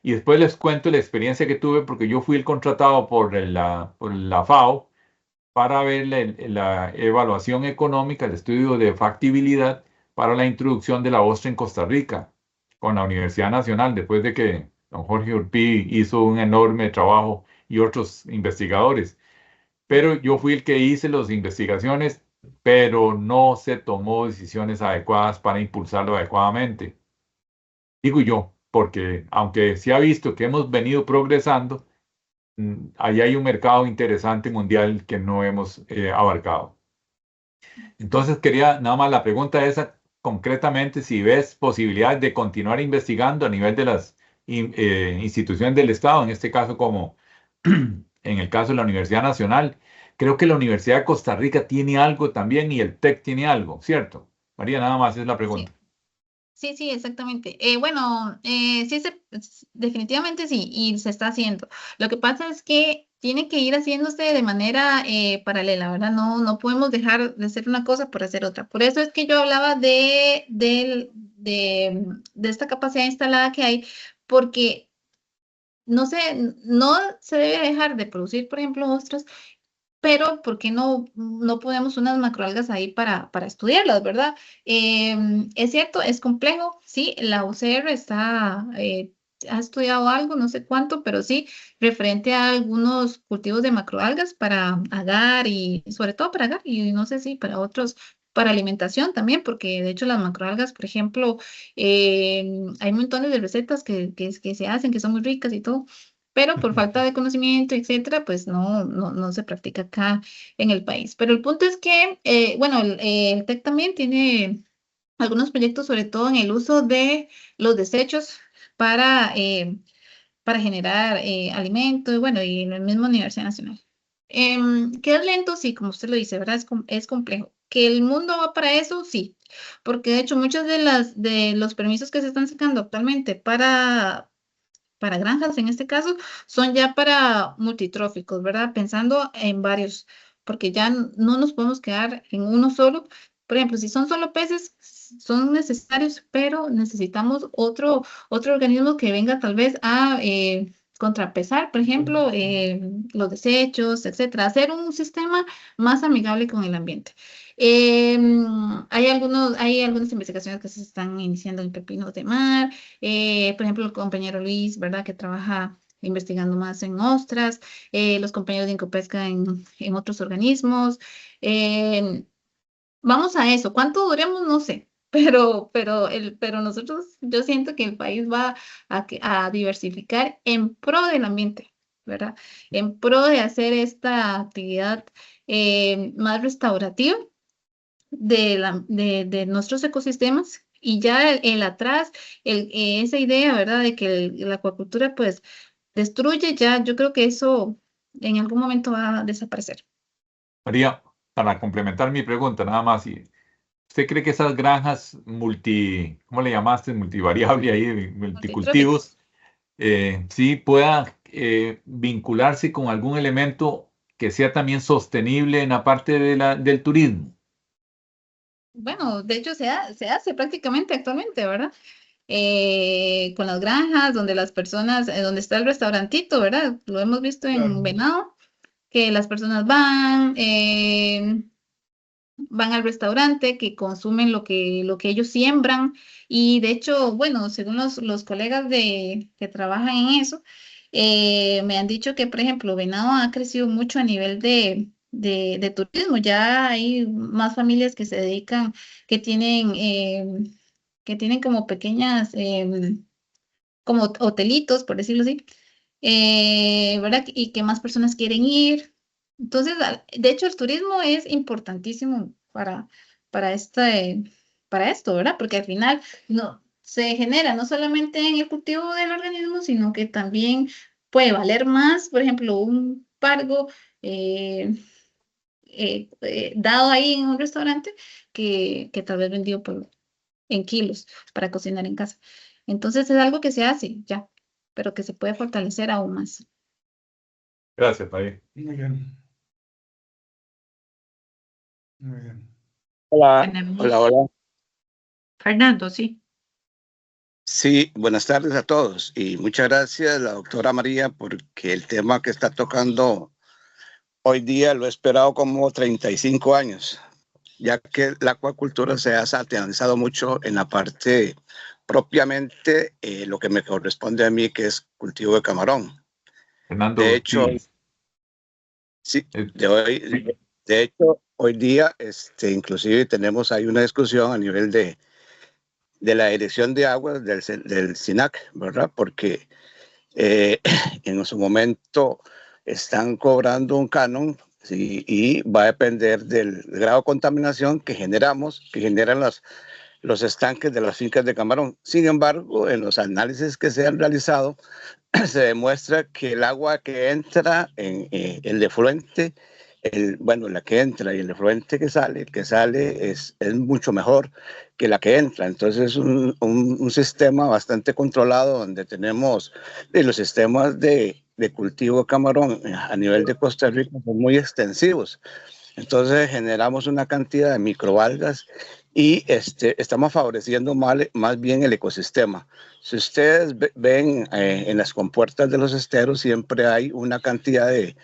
Y después les cuento la experiencia que tuve porque yo fui el contratado por la FAO para ver la evaluación económica, el estudio de factibilidad para la introducción de la ostra en Costa Rica con la Universidad Nacional, después de que don Jorge Urpí hizo un enorme trabajo y otros investigadores. Pero yo fui el que hice las investigaciones, pero no se tomó decisiones adecuadas para impulsarlo adecuadamente. Digo yo, porque aunque se ha visto que hemos venido progresando, ahí hay un mercado interesante mundial que no hemos abarcado. Entonces quería nada más la pregunta esa, concretamente, si ves posibilidades de continuar investigando a nivel de las instituciones del Estado, en este caso como en el caso de la Universidad Nacional. Creo que la Universidad de Costa Rica tiene algo también y el TEC tiene algo, ¿cierto? María, nada más es la
Sí.
pregunta.
Sí, exactamente. Bueno, sí, definitivamente sí, y se está haciendo. Lo que pasa es que tiene que ir haciéndose de manera paralela, ¿verdad? No podemos dejar de hacer una cosa por hacer otra. Por eso es que yo hablaba de esta capacidad instalada que hay, porque no se debe dejar de producir, por ejemplo, ostras, pero ¿por qué no ponemos unas macroalgas ahí para estudiarlas, verdad? Es cierto, es complejo, sí, la UCR ha estudiado algo, no sé cuánto, pero sí, referente a algunos cultivos de macroalgas para agar y sobre todo para agar y no sé si para otros, para alimentación también, porque de hecho las macroalgas, por ejemplo, hay montones de recetas que se hacen, que son muy ricas y todo, pero por falta de conocimiento, etcétera, pues no se practica acá en el país. Pero el punto es que, bueno, el TEC también tiene algunos proyectos, sobre todo en el uso de los desechos para, eh, para generar alimento, y bueno, y en la misma Universidad Nacional. ¿Que es lento? Sí, como usted lo dice, ¿verdad? Es complejo. ¿Que el mundo va para eso? Sí, porque de hecho muchos de los permisos que se están sacando actualmente para granjas, en este caso, son ya para multitróficos, ¿verdad? Pensando en varios, porque ya no nos podemos quedar en uno solo. Por ejemplo, si son solo peces, son necesarios, pero necesitamos otro organismo que venga tal vez a contrapesar, por ejemplo, los desechos, etcétera, hacer un sistema más amigable con el ambiente. Hay algunas investigaciones que se están iniciando en pepinos de mar, por ejemplo, el compañero Luis, ¿verdad? Que trabaja investigando más en ostras, los compañeros de Incopesca en otros organismos. Eh, Vamos a eso. ¿Cuánto duremos? No sé. Pero nosotros, yo siento que el país va a diversificar en pro del ambiente, ¿verdad? En pro de hacer esta actividad más restaurativa de nuestros ecosistemas y ya el atrás, esa idea, ¿verdad? De que la acuacultura pues destruye, ya yo creo que eso en algún momento va a desaparecer.
María, para complementar mi pregunta, nada más, ¿usted cree que esas granjas ¿cómo le llamaste? Multivariable ahí,
Multitróficos.
multicultivos, sí puedan vincularse con algún elemento que sea también sostenible en la parte del turismo?
Bueno, de hecho se hace prácticamente actualmente, ¿verdad? Con las granjas, donde las personas, donde está el restaurantito, ¿verdad? Lo hemos visto en
Claro.
Venado, que las personas van al restaurante, que consumen lo que ellos siembran. Y de hecho, bueno, según los colegas que trabajan en eso, me han dicho que, por ejemplo, Venado ha crecido mucho a nivel de turismo. Ya hay más familias que se dedican, que tienen, que tienen como pequeñas, como hotelitos, por decirlo así, ¿verdad? Y que más personas quieren ir. Entonces, de hecho, el turismo es importantísimo para para esto, ¿verdad? Porque al final no, se genera no solamente en el cultivo del organismo, sino que también puede valer más, por ejemplo, un pargo eh, dado ahí en un restaurante que tal vez vendido en kilos para cocinar en casa. Entonces es algo que se hace ya, pero que se puede fortalecer aún más.
Gracias, María.
Muy bien. Muy bien.
Hola,
Tenemos
hola, hola.
Fernando, sí.
Sí, buenas tardes a todos y muchas gracias la doctora María porque el tema que está tocando hoy día lo he esperado como 35 años, ya que la acuacultura se ha satanizado mucho en la parte propiamente lo que me corresponde a mí, que es cultivo de camarón. De
Fernando,
hecho,
sí.
sí,
eh,
de hecho, hoy día, inclusive tenemos ahí una discusión a nivel de la Dirección de Aguas del SINAC, ¿verdad? Porque eh, en su momento están cobrando un canon, ¿sí? Y va a depender del grado de contaminación que generamos, que generan los estanques de las fincas de camarón. Sin embargo, en los análisis que se han realizado, se demuestra que el agua que entra en el efluente, bueno, la que entra y el efluente que sale es mucho mejor que la que entra. Entonces es un sistema bastante controlado donde tenemos los sistemas de cultivo de camarón a nivel de Costa Rica son muy extensivos. Entonces generamos una cantidad de microalgas y estamos favoreciendo más bien el ecosistema. Si ustedes ven en las compuertas de los esteros siempre hay una cantidad de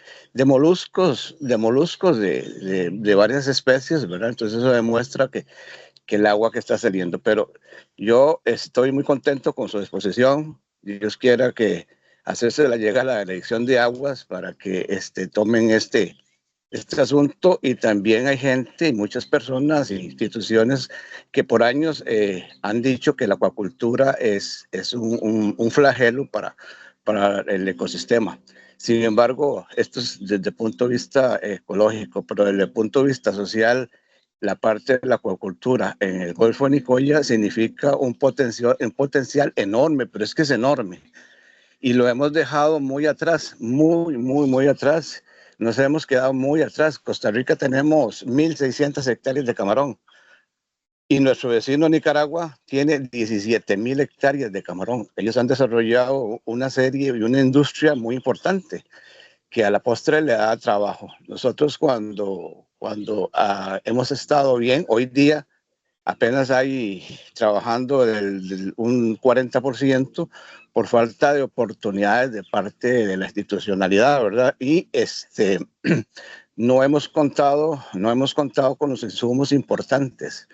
moluscos, de varias especies, ¿verdad? Entonces eso demuestra que el agua que está saliendo. Pero yo estoy muy contento con su exposición. Dios quiera que hacerse la llega a la Dirección de Aguas para que tomen este asunto y también hay gente y muchas personas e instituciones que por años han dicho que la acuacultura es un flagelo para el ecosistema. Sin embargo, esto es desde el punto de vista ecológico, pero desde el punto de vista social, la parte de la acuacultura en el Golfo de Nicoya significa un potencial enorme, pero es que es enorme y lo hemos dejado muy atrás, muy atrás. Nos hemos quedado muy atrás. Costa Rica tenemos 1.600 hectáreas de camarón y nuestro vecino Nicaragua tiene 17.000 hectáreas de camarón. Ellos han desarrollado una serie y una industria muy importante que a la postre le da trabajo. Nosotros cuando hemos estado bien, hoy día apenas hay trabajando un 40% por falta de oportunidades de parte de la institucionalidad, ¿verdad? Y no hemos contado con los insumos importantes.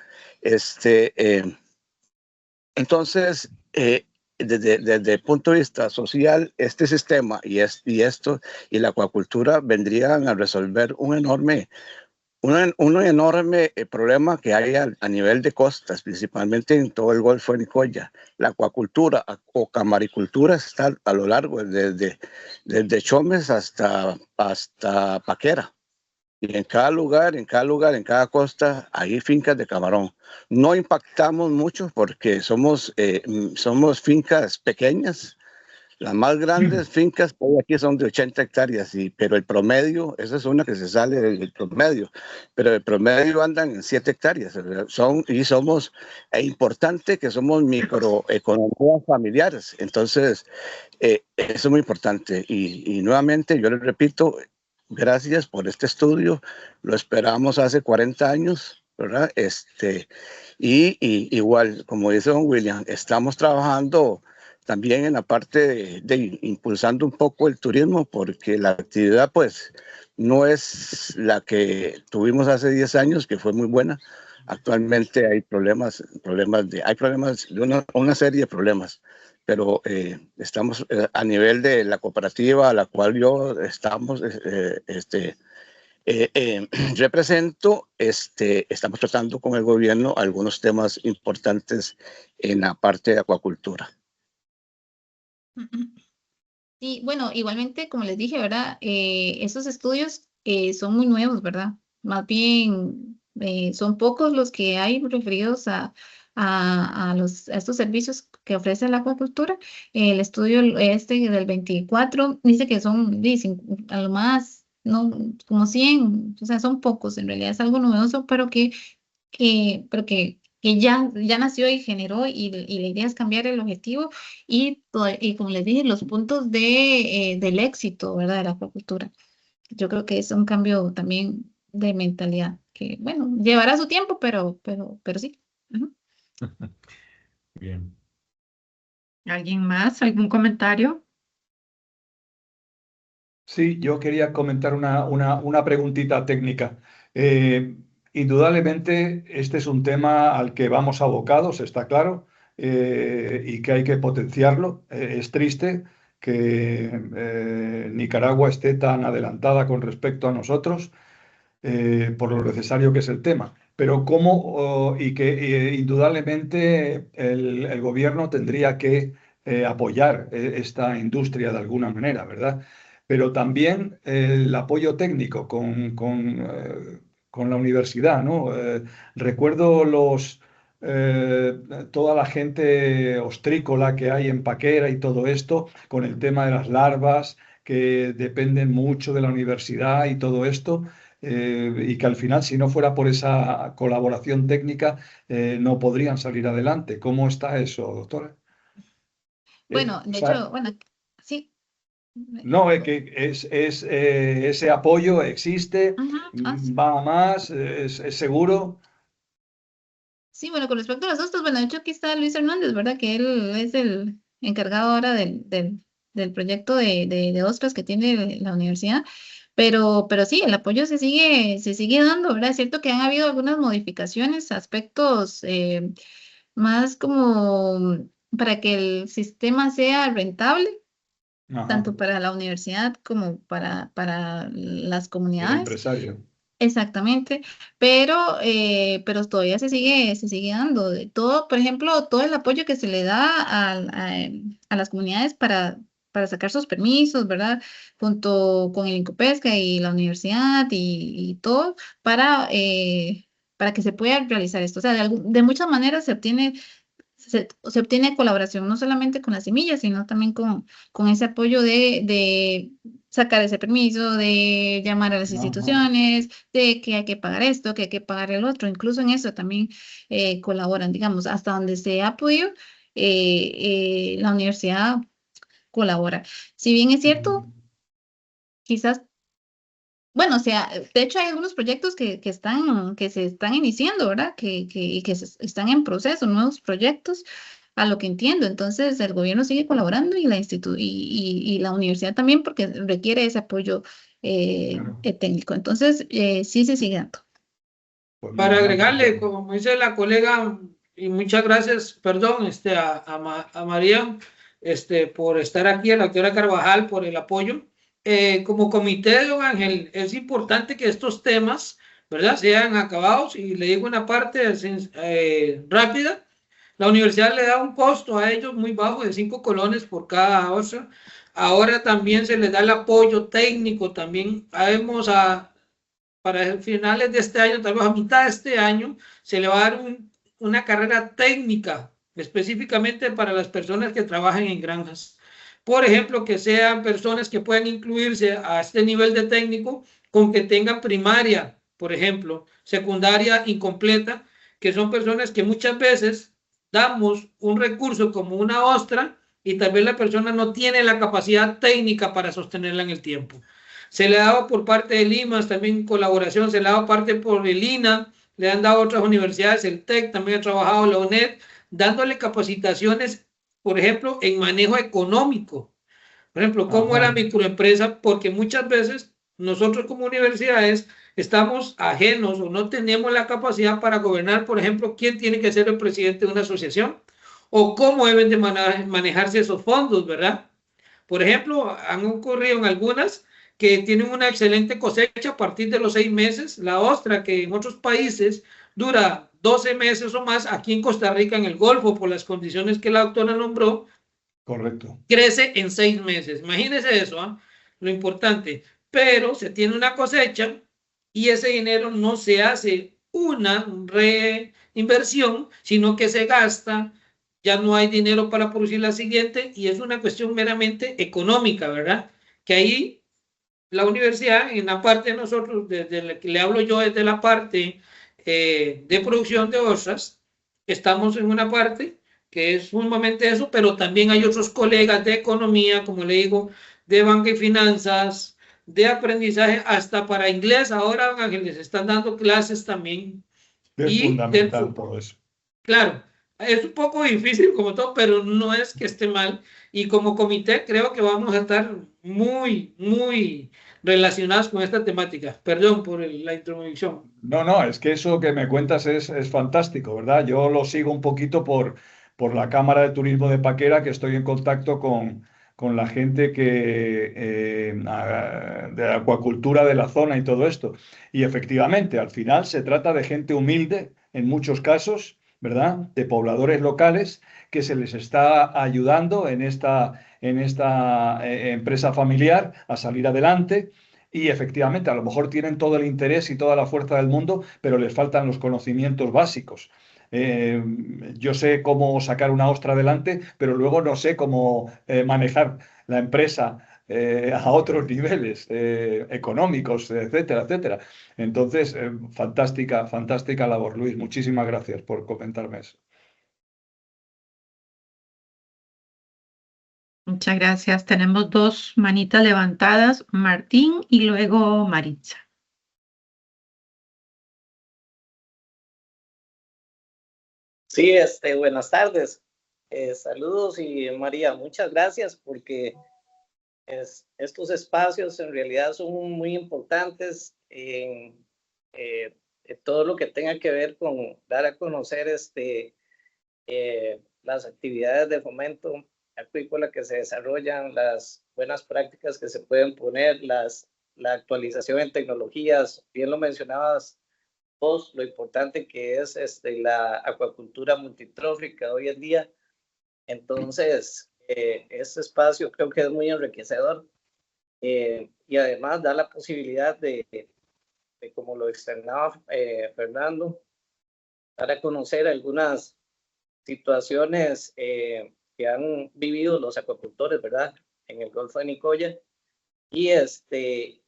Entonces, desde el punto de vista social, este sistema y la acuacultura vendrían a resolver un enorme problema que hay a nivel de costas, principalmente en todo el Golfo de Nicoya. La acuacultura o camaricultura está a lo largo, desde Chomes hasta Paquera. Y en cada lugar, en cada costa, hay fincas de camarón. No impactamos mucho porque somos fincas pequeñas. Las más grandes fincas hoy aquí son de 80 hectáreas, pero el promedio, esa es una que se sale del promedio, pero el promedio andan en 7 hectáreas. Es importante que somos microeconomías familiares. Entonces, eso es muy importante. Y nuevamente, yo les repito, gracias por este estudio. Lo esperamos hace 40 años, ¿verdad? Y igual, como dice don William, estamos trabajando también en la parte de impulsando un poco el turismo, porque la actividad pues no es la que tuvimos hace 10 años, que fue muy buena. Actualmente hay una serie de problemas, pero estamos a nivel de la cooperativa a la cual yo represento, estamos tratando con el gobierno algunos temas importantes en la parte de acuacultura.
Sí, bueno, igualmente, como les dije, ¿verdad? Esos estudios son muy nuevos, ¿verdad? Más bien, son pocos los que hay referidos a estos servicios que ofrece la acuacultura. El estudio del 24 dice que dicen, a lo más, no, como 100, o sea, son pocos, en realidad es algo novedoso, pero que ya nació y generó y la idea es cambiar el objetivo y como les dije, los puntos del éxito, ¿verdad? De la acuacultura. Yo creo que es un cambio también de mentalidad, que bueno, llevará su tiempo, pero sí. Ujú.
Bien.
¿Alguien más? ¿Algún comentario?
Sí, yo quería comentar una preguntita técnica. Indudablemente, este es un tema al que vamos abocados, está claro, y que hay que potenciarlo. Es triste que Nicaragua esté tan adelantada con respecto a nosotros, por lo necesario que es el tema. Pero y que indudablemente el gobierno tendría que apoyar esta industria de alguna manera, ¿verdad? Pero también el apoyo técnico con la universidad, ¿no? Recuerdo eh, toda la gente ostrícola que hay en Paquera y todo esto, con el tema de las larvas, que dependen mucho de la universidad y todo esto, y que al final, si no fuera por esa colaboración técnica, no podrían salir adelante. ¿Cómo está eso, doctora?
Bueno,
O
de
sea,
hecho, bueno, sí.
no, que ese apoyo existe,
Ujú, sí.
va a más, es seguro.
Sí, bueno, con respecto a las ostras, bueno, de hecho aquí está Luis Hernández, ¿verdad? Que él es el encargado ahora del proyecto de ostras que tiene la universidad, pero sí, el apoyo se sigue dando, ¿verdad? Es cierto que han habido algunas modificaciones, aspectos más como para que el sistema sea rentable,
Ajá,
tanto para la universidad como para las
el
comunidades.
empresario.
Exactamente, pero todavía se sigue dando de todo, por ejemplo, todo el apoyo que se le da a las comunidades para sacar sus permisos, ¿verdad? Junto con el Incopesca y la universidad y todo para que se pueda realizar esto. O sea, de muchas maneras se obtiene colaboración, no solamente con las semillas, sino también con ese apoyo de sacar ese permiso, de llamar a las
Ajá.
instituciones, de que hay que pagar esto, que hay que pagar el otro. Incluso en eso también colaboran, digamos, hasta donde se ha podido, la universidad colabora. Si bien es cierto, quizás bueno, o sea, de hecho hay algunos proyectos que se están iniciando, ¿verdad? Y que están en proceso, nuevos proyectos, a lo que entiendo. Entonces, el gobierno sigue colaborando y y la universidad también porque requiere ese apoyo
Claro.
técnico. Entonces, sí se sigue dando.
Pues
Para
menos mal.
agregarle, como dice la colega, y muchas gracias, perdón, a María, por estar aquí, a la doctora Carvajal, por el apoyo. Como comité, don Ángel, es importante que estos temas, ¿verdad?, sean acabados, y le digo una parte rápida. La universidad le da un costo a ellos muy bajo de 5 colones por cada ostra. Ahora también se les da el apoyo técnico, también para finales de este año, tal vez a mitad de este año, se le va a dar una carrera técnica específicamente para las personas que trabajan en granjas. Por ejemplo, que sean personas que puedan incluirse a este nivel de técnico con que tengan primaria, por ejemplo, secundaria incompleta, que son personas que muchas veces damos un recurso como una ostra y tal vez la persona no tiene la capacidad técnica para sostenerla en el tiempo. Se le ha dado por parte de Limas también colaboración, se le ha dado parte por el INA, le han dado otras universidades, el TEC también ha trabajado, la UNED, dándole capacitaciones, por ejemplo, en manejo económico. Por ejemplo, cómo es la microempresa, porque muchas veces nosotros como universidades estamos ajenos o no tenemos la capacidad para gobernar, por ejemplo, quién tiene que ser el presidente de una asociación o cómo deben de manejarse esos fondos, ¿verdad? Por ejemplo, han ocurrido en algunas que tienen una excelente cosecha a partir de los 6 meses. La ostra, que en otros países dura 12 meses o más, aquí en Costa Rica, en el Golfo, por las condiciones que la doctora nombró,
Correcto.
crece en 6 meses. Imagínense eso, ¿eh? Lo importante. Pero se tiene una cosecha y ese dinero no se hace una reinversión, sino que se gasta, ya no hay dinero para producir la siguiente y es una cuestión meramente económica, ¿verdad? Que ahí la universidad, en la parte de nosotros, desde la que le hablo yo, desde la parte de producción de ostras, estamos en una parte que es sumamente eso, pero también hay otros colegas de economía, como le digo, de banca y finanzas, de aprendizaje, hasta para inglés. Ahora, don Ángel, les están dando clases también.
Es
Y
fundamental todo eso.
Claro, es un poco difícil como todo, pero no es que esté mal. Y como comité creo que vamos a estar muy, muy relacionados con esta temática. Perdón por la introducción.
No, es que eso que me cuentas es fantástico, ¿verdad? Yo lo sigo un poquito por la Cámara de Turismo de Paquera, que estoy en contacto con la gente de acuacultura de la zona y todo esto. Y efectivamente, al final se trata de gente humilde, en muchos casos, ¿verdad? De pobladores locales que se les está ayudando en esta empresa familiar a salir adelante. Y efectivamente, a lo mejor tienen todo el interés y toda la fuerza del mundo, pero les faltan los conocimientos básicos. Eh, yo sé cómo sacar una ostra adelante, pero luego no sé cómo manejar la empresa a otros niveles económicos, etcétera, etcétera. Entonces, fantástica, fantástica labor, Luis. Muchísimas gracias por comentarme eso.
Muchas gracias. Tenemos dos manitas levantadas, Martín y luego Maritza.
Sí, buenas tardes. Saludos y María, muchas gracias porque estos espacios en realidad son muy importantes en todo lo que tenga que ver con dar a conocer las actividades de fomento acuícola que se desarrollan, las buenas prácticas que se pueden poner, la actualización en tecnologías. Bien lo mencionabas vos, lo importante que es la acuacultura multitrófica hoy en día. Entonces, este espacio creo que es muy enriquecedor y además da la posibilidad de como lo externaba Fernando, dar a conocer algunas situaciones que han vivido los acuacultores, ¿verdad? En el Golfo de Nicoya.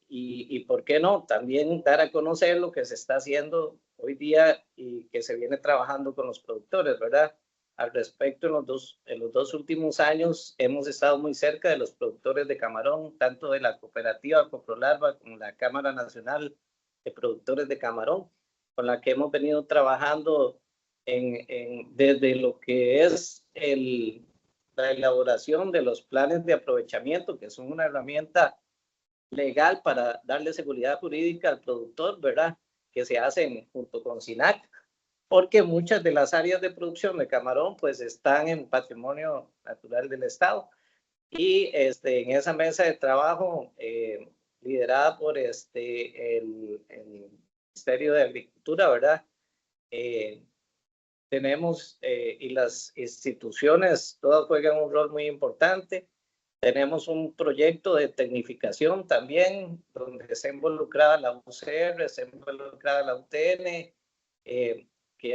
Y por qué no, también dar a conocer lo que se está haciendo hoy día y que se viene trabajando con los productores, ¿verdad? Al respecto, en los dos últimos años hemos estado muy cerca de los productores de camarón, tanto de la cooperativa Coprolarva como la Cámara Nacional de Productores de Camarón, con la que hemos venido trabajando desde lo que es la elaboración de los planes de aprovechamiento, que son una herramienta legal para darle seguridad jurídica al productor, ¿verdad? Que se hacen junto con SINAC, porque muchas de las áreas de producción de camarón pues están en patrimonio natural del Estado. Y en esa mesa de trabajo liderada por el Ministerio de Agricultura, ¿verdad? Tenemos, y las instituciones, todas juegan un rol muy importante. Tenemos un proyecto de tecnificación también, donde se involucrada la UCR, se involucrada la UTN, que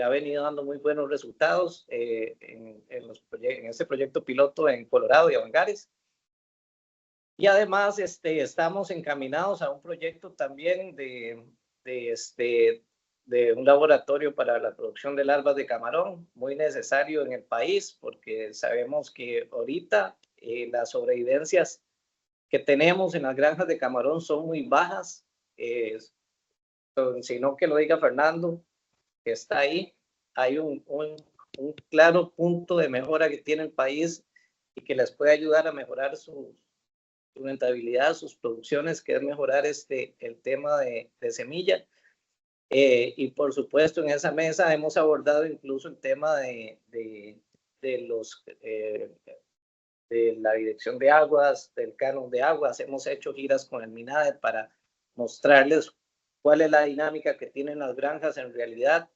ha venido dando muy buenos resultados en este proyecto piloto en Colorado y Avangares. Y además estamos encaminados a un proyecto también de un laboratorio para la producción de larvas de camarón, muy necesario en el país, porque sabemos que ahorita las sobrevivencias que tenemos en las granjas de camarón son muy bajas, sino que lo diga Fernando, que está ahí. Hay un claro punto de mejora que tiene el país y que les puede ayudar a mejorar su rentabilidad, sus producciones, que es mejorar el tema de semilla. Y por supuesto, en esa mesa hemos abordado incluso el tema de la dirección de aguas, del canon de aguas. Hemos hecho giras con el MINADE para mostrarles cuál es la dinámica que tienen las granjas en realidad,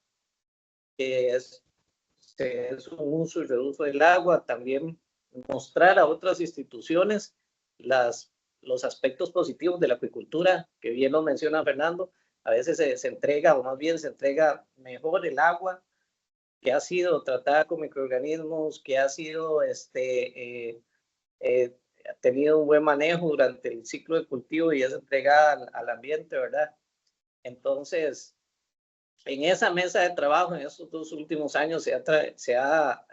que es un uso y reuso del agua. También mostrar a otras instituciones los aspectos positivos de la acuicultura, que bien lo menciona Fernando. A veces se entrega, o más bien se entrega mejor el agua, que ha sido tratada con microorganismos, que ha sido ha tenido un buen manejo durante el ciclo de cultivo y es entregada al ambiente, ¿verdad? Entonces, en esa mesa de trabajo, en estos dos últimos años, se ha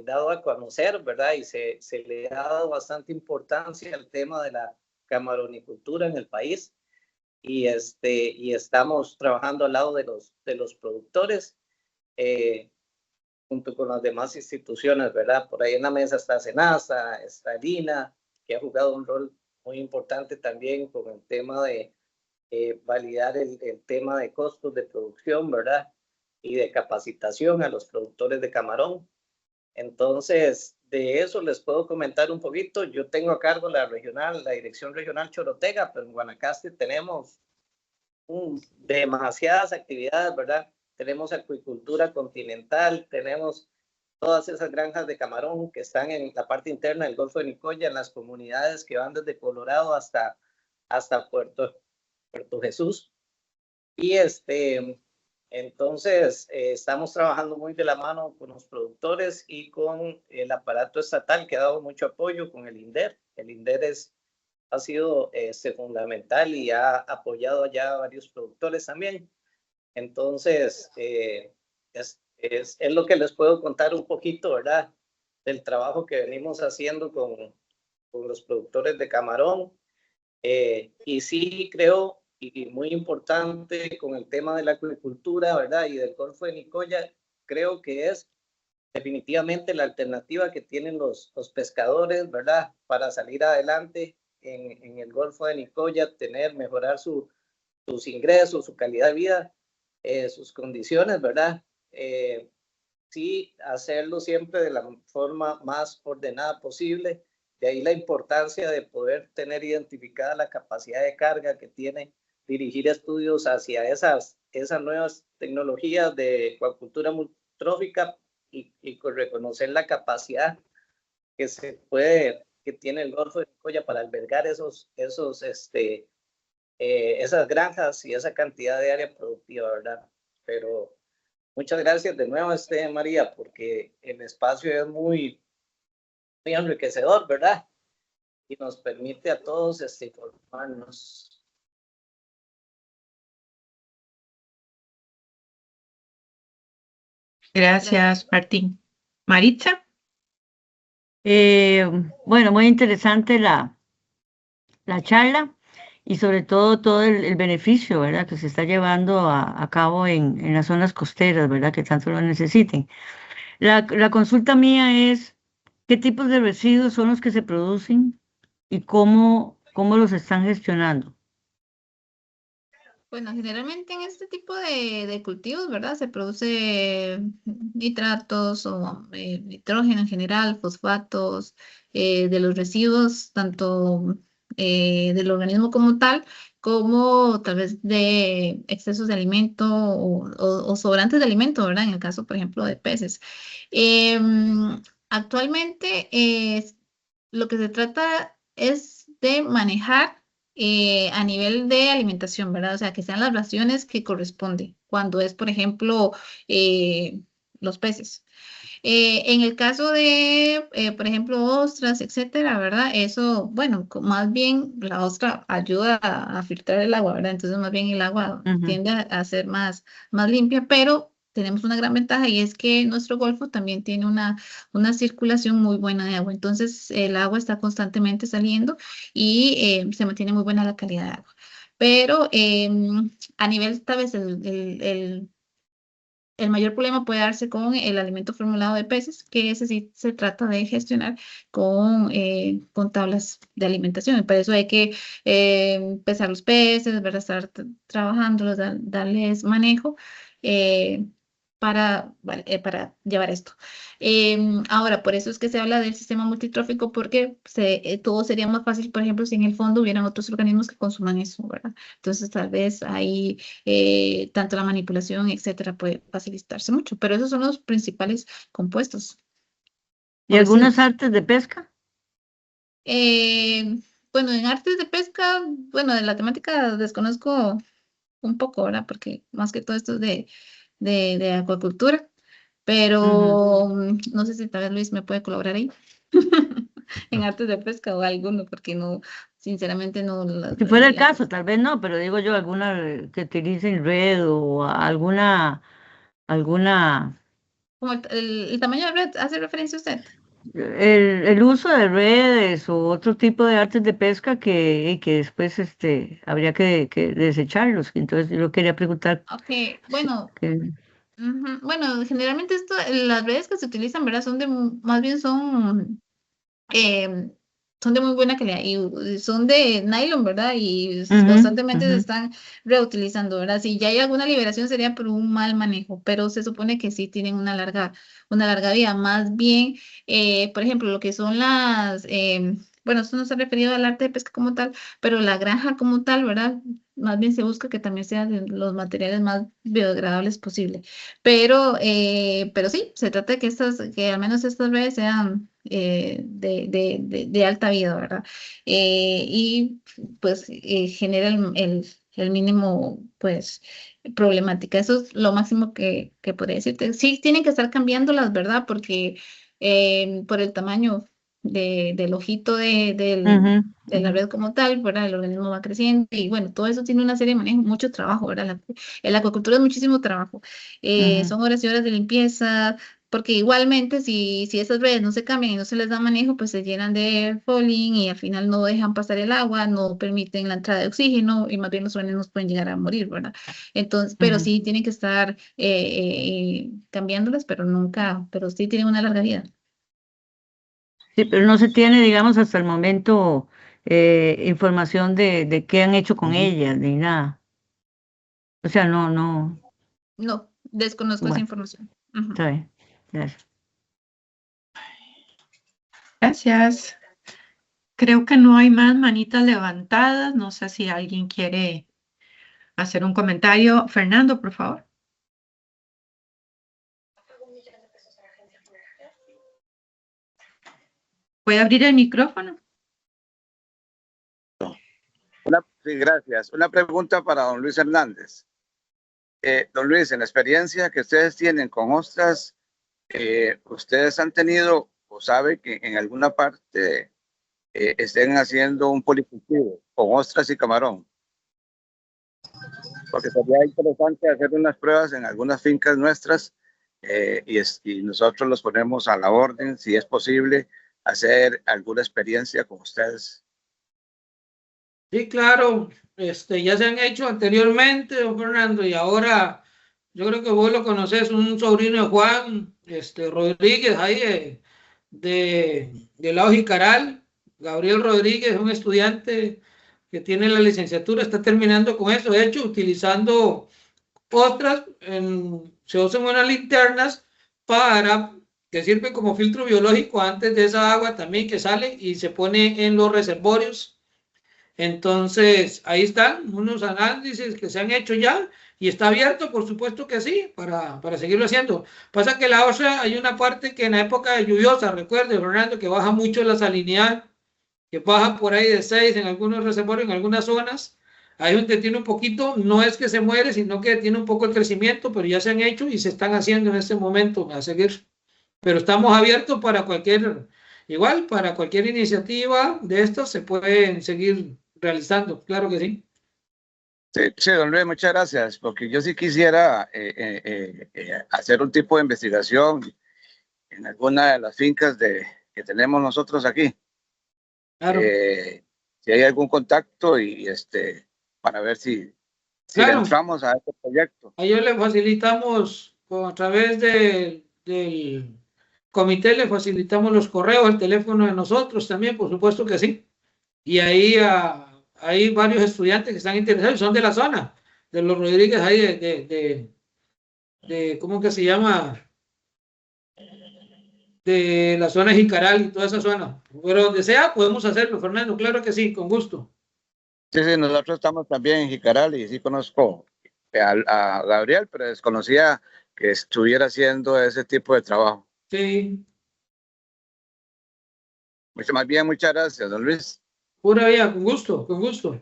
dado a conocer, ¿verdad? Y se le ha dado bastante importancia al tema de la camaronicultura en el país y estamos trabajando al lado de los productores junto con las demás instituciones, ¿verdad? Por ahí en la mesa está SENASA, está Lina, que ha jugado un rol muy importante también con el tema de validar el tema de costos de producción, ¿verdad? Y de capacitación a los productores de camarón. Entonces, de eso les puedo comentar un poquito. Yo tengo a cargo la Dirección Regional Chorotega, pero en Guanacaste tenemos demasiadas actividades, ¿verdad? Tenemos acuicultura continental, tenemos todas esas granjas de camarón que están en la parte interna del Golfo de Nicoya, en las comunidades que van desde Colorado hasta Puerto Jesús. Y entonces estamos trabajando muy de la mano con los productores y con el aparato estatal que ha dado mucho apoyo con el INDER. El INDER ha sido fundamental y ha apoyado ya a varios productores también. Entonces, es lo que les puedo contar un poquito, ¿verdad? Del trabajo que venimos haciendo con los productores de camarón. Y sí creo, y muy importante con el tema de la acuicultura, ¿verdad? Y del Golfo de Nicoya, creo que es definitivamente la alternativa que tienen los pescadores, ¿verdad? Para salir adelante en el Golfo de Nicoya, mejorar sus ingresos, su calidad de vida, sus condiciones, ¿verdad? Sí, hacerlo siempre de la forma más ordenada posible. De ahí la importancia de poder tener identificada la capacidad de carga que tiene dirigir estudios hacia esas nuevas tecnologías de acuicultura multitrófica y reconocer la capacidad que tiene el Golfo de Nicoya para albergar esas granjas y esa cantidad de área productiva, ¿verdad? Pero muchas gracias de nuevo, María, porque el espacio es muy enriquecedor, ¿verdad? Y nos permite a todos informarnos.
Gracias, Martín. Maritza.
Bueno, muy interesante la charla y sobre todo el beneficio, ¿verdad? Que se está llevando a cabo en las zonas costeras, ¿verdad? Que tanto lo necesiten. La consulta mía es, ¿qué tipos de residuos son los que se producen y cómo los están gestionando?
Bueno, generalmente en este tipo de cultivos, ¿verdad? Se produce nitratos o nitrógeno en general, fosfatos, de los residuos, tanto del organismo como tal, como tal vez de excesos de alimento o sobrantes de alimento, ¿verdad? En el caso, por ejemplo, de peces. Actualmente lo que se trata es de manejar a nivel de alimentación, ¿verdad? O sea, que sean las raciones que corresponden cuando es, por ejemplo, los peces. En el caso de, por ejemplo, ostras, etcétera, ¿verdad? Eso, bueno, más bien la ostra ayuda a filtrar el agua, ¿verdad? Entonces, más bien el agua tiende a ser más limpia, pero tenemos una gran ventaja y es que nuestro golfo también tiene una circulación muy buena de agua. Entonces, el agua está constantemente saliendo y se mantiene muy buena la calidad de agua. Pero a nivel, tal vez, el mayor problema puede darse con el alimento formulado de peces, que ese sí se trata de gestionar con tablas de alimentación. Y para eso hay que pesar los peces, ¿verdad? Estar trabajándolos, darles manejo para llevar esto. Ahora, por eso es que se habla del sistema multitrófico, porque todo sería más fácil, por ejemplo, si en el fondo hubieran otros organismos que consuman eso, ¿verdad? Entonces, tal vez ahí tanto la manipulación, etcétera, puede facilitarse mucho, pero esos son los principales compuestos.
¿Y algunas artes de pesca?
Bueno, en artes de pesca, bueno, de la temática desconozco un poco, ¿verdad? Porque más que todo esto es de acuacultura, pero no sé si tal vez Luis me puede colaborar ahí en artes de pesca o alguno, porque no, sinceramente no.
Si fuera el caso, tal vez no, pero digo yo, alguna que utilicen red o alguna...
Como el tamaño de red, ¿hace referencia usted?
el uso de redes u otro tipo de artes de pesca que después habría que desecharlos. Entonces yo quería preguntar
Ok, bueno,
que,
bueno, generalmente las redes que se utilizan, ¿verdad? Más bien son de muy buena calidad y son de nylon, ¿verdad? Y constantemente se están reutilizando, ¿verdad? Si ya hay alguna liberación sería por un mal manejo, pero se supone que sí tienen una larga vida. Más bien, por ejemplo, lo que son bueno, esto no se ha referido al arte de pesca como tal, pero la granja como tal, ¿verdad? Más bien se busca que también sean de los materiales más biodegradables posible. Pero sí, se trata de que al menos estas redes sean de alta vida, ¿verdad? Y pues genera el mínimo, pues, problemática. Eso es lo máximo que podría decirte. Sí, tienen que estar cambiándolas, ¿verdad? Porque por el tamaño del ojito de la red como tal, ¿verdad? El organismo va creciendo y bueno, todo eso tiene una serie de manejos, mucho trabajo, ¿verdad? La acuacultura es muchísimo trabajo. Son horas y horas de limpieza, porque igualmente si esas redes no se cambian y no se les da manejo, pues se llenan de fouling y al final no dejan pasar el agua, no permiten la entrada de oxígeno y más bien los organismos pueden llegar a morir, ¿verdad? Entonces, pero sí tienen que estar cambiándolas, pero sí tienen una larga vida.
sí, pero no se tiene, digamos, hasta el momento información de qué han hecho con ellas, ni nada. O sea, no,
No, desconozco esa
bueno,
información. Ujú.
está bien, gracias.
Gracias. Creo que no hay más manitas levantadas. No sé si alguien quiere hacer un comentario. Fernando, por favor. ¿Puede abrir el micrófono?
Sí, gracias. Una pregunta para don Luis Hernández. Don Luis, en la experiencia que ustedes tienen con ostras, ¿ustedes han tenido o sabe que en alguna parte estén haciendo un policultivo con ostras y camarón? Porque sería interesante hacer unas pruebas en algunas fincas nuestras y nosotros los ponemos a la orden, si es posible, hacer alguna experiencia con ustedes.
Sí, claro, ya se han hecho anteriormente, don Fernando, y ahora yo creo que vos lo conoces, un sobrino de Juan, Rodríguez, ahí de Lao Jicaral, Gabriel Rodríguez, un estudiante que tiene la licenciatura, está terminando con eso, de hecho, utilizando otras, se usan unas linternas que sirven como filtro biológico antes de esa agua también que sale y se pone en los reservorios. Entonces, ahí están unos análisis que se han hecho ya y está abierto, por supuesto que sí, para seguirlo haciendo. Pasa que la otra, hay una parte que en la época lluviosa, recuerde, Fernando, que baja mucho la salinidad, que baja por ahí de 6 en algunos reservorios, en algunas zonas. Ahí donde tiene un poquito, no es que se muere, sino que tiene un poco el crecimiento, pero ya se han hecho y se están haciendo en este momento a seguir. Pero estamos abiertos para igual, para cualquier iniciativa de estas se pueden seguir realizando, claro que sí.
Sí, sí, don Luis, muchas gracias, porque yo sí quisiera hacer un tipo de investigación en alguna de las fincas que tenemos nosotros aquí.
Claro.
Si hay algún contacto para ver si
Claro.
entramos a este proyecto.
A ellos le facilitamos a través del comité, le facilitamos los correos, el teléfono de nosotros también, por supuesto que sí. Y ahí hay varios estudiantes que están interesados, son de la zona, de los Rodríguez, ahí ¿cómo que se llama? De la zona de Jicaral y toda esa zona. Pero donde sea, podemos hacerlo, Fernando, claro que sí, con gusto.
Sí, sí, nosotros estamos también en Jicaral y sí conozco a Gabriel, pero desconocía que estuviera haciendo ese tipo de trabajo.
Sí.
Más bien, muchas gracias, don Luis.
Pura vida, con gusto, con gusto.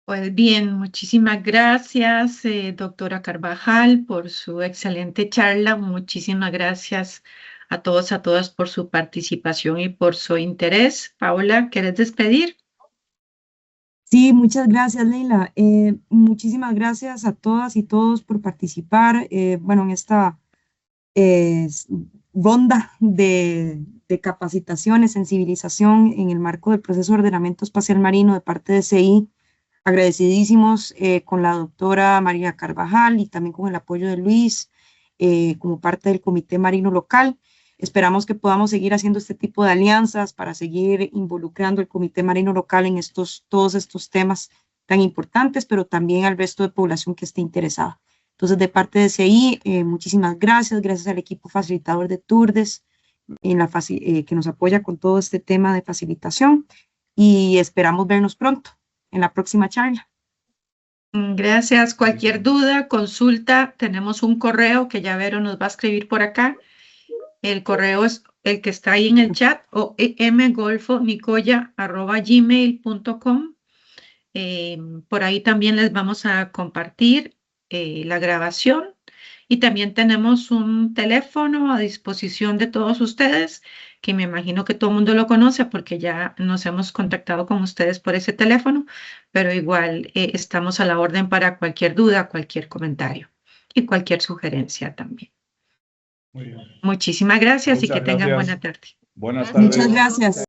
Pues bien, muchísimas gracias, doctora Carvajal, por su excelente charla. Muchísimas gracias a todos, a todas por su participación y por su interés. Paola, ¿quieres despedir?
Sí, muchas gracias, Leila. Muchísimas gracias a todas y todos por participar, bueno, en esta ronda de capacitaciones, sensibilización en el marco del proceso de ordenamiento espacial marino de parte de CI. Agradecidísimos con la doctora María Carvajal y también con el apoyo de Luis como parte del Comité Marino Local. Esperamos que podamos seguir haciendo este tipo de alianzas para seguir involucrando el Comité Marino Local en todos estos temas tan importantes, pero también al resto de población que esté interesada. Entonces, de parte de CI, muchísimas gracias. Gracias al equipo facilitador de Turdes que nos apoya con todo este tema de facilitación y esperamos vernos pronto en la próxima charla.
Gracias. Cualquier duda, consulta, tenemos un correo que ya Vero nos va a escribir por acá. El correo es el que está ahí en el chat, o mgolfonicoya@gmail.com. Por ahí también les vamos a compartir la grabación y también tenemos un teléfono a disposición de todos ustedes, que me imagino que todo el mundo lo conoce porque ya nos hemos contactado con ustedes por ese teléfono, pero igual estamos a la orden para cualquier duda, cualquier comentario y cualquier sugerencia también.
Muy bien.
Muchísimas gracias y
Muchas
que tengan
gracias.
buena tarde.
Buenas tardes.
Muchas gracias.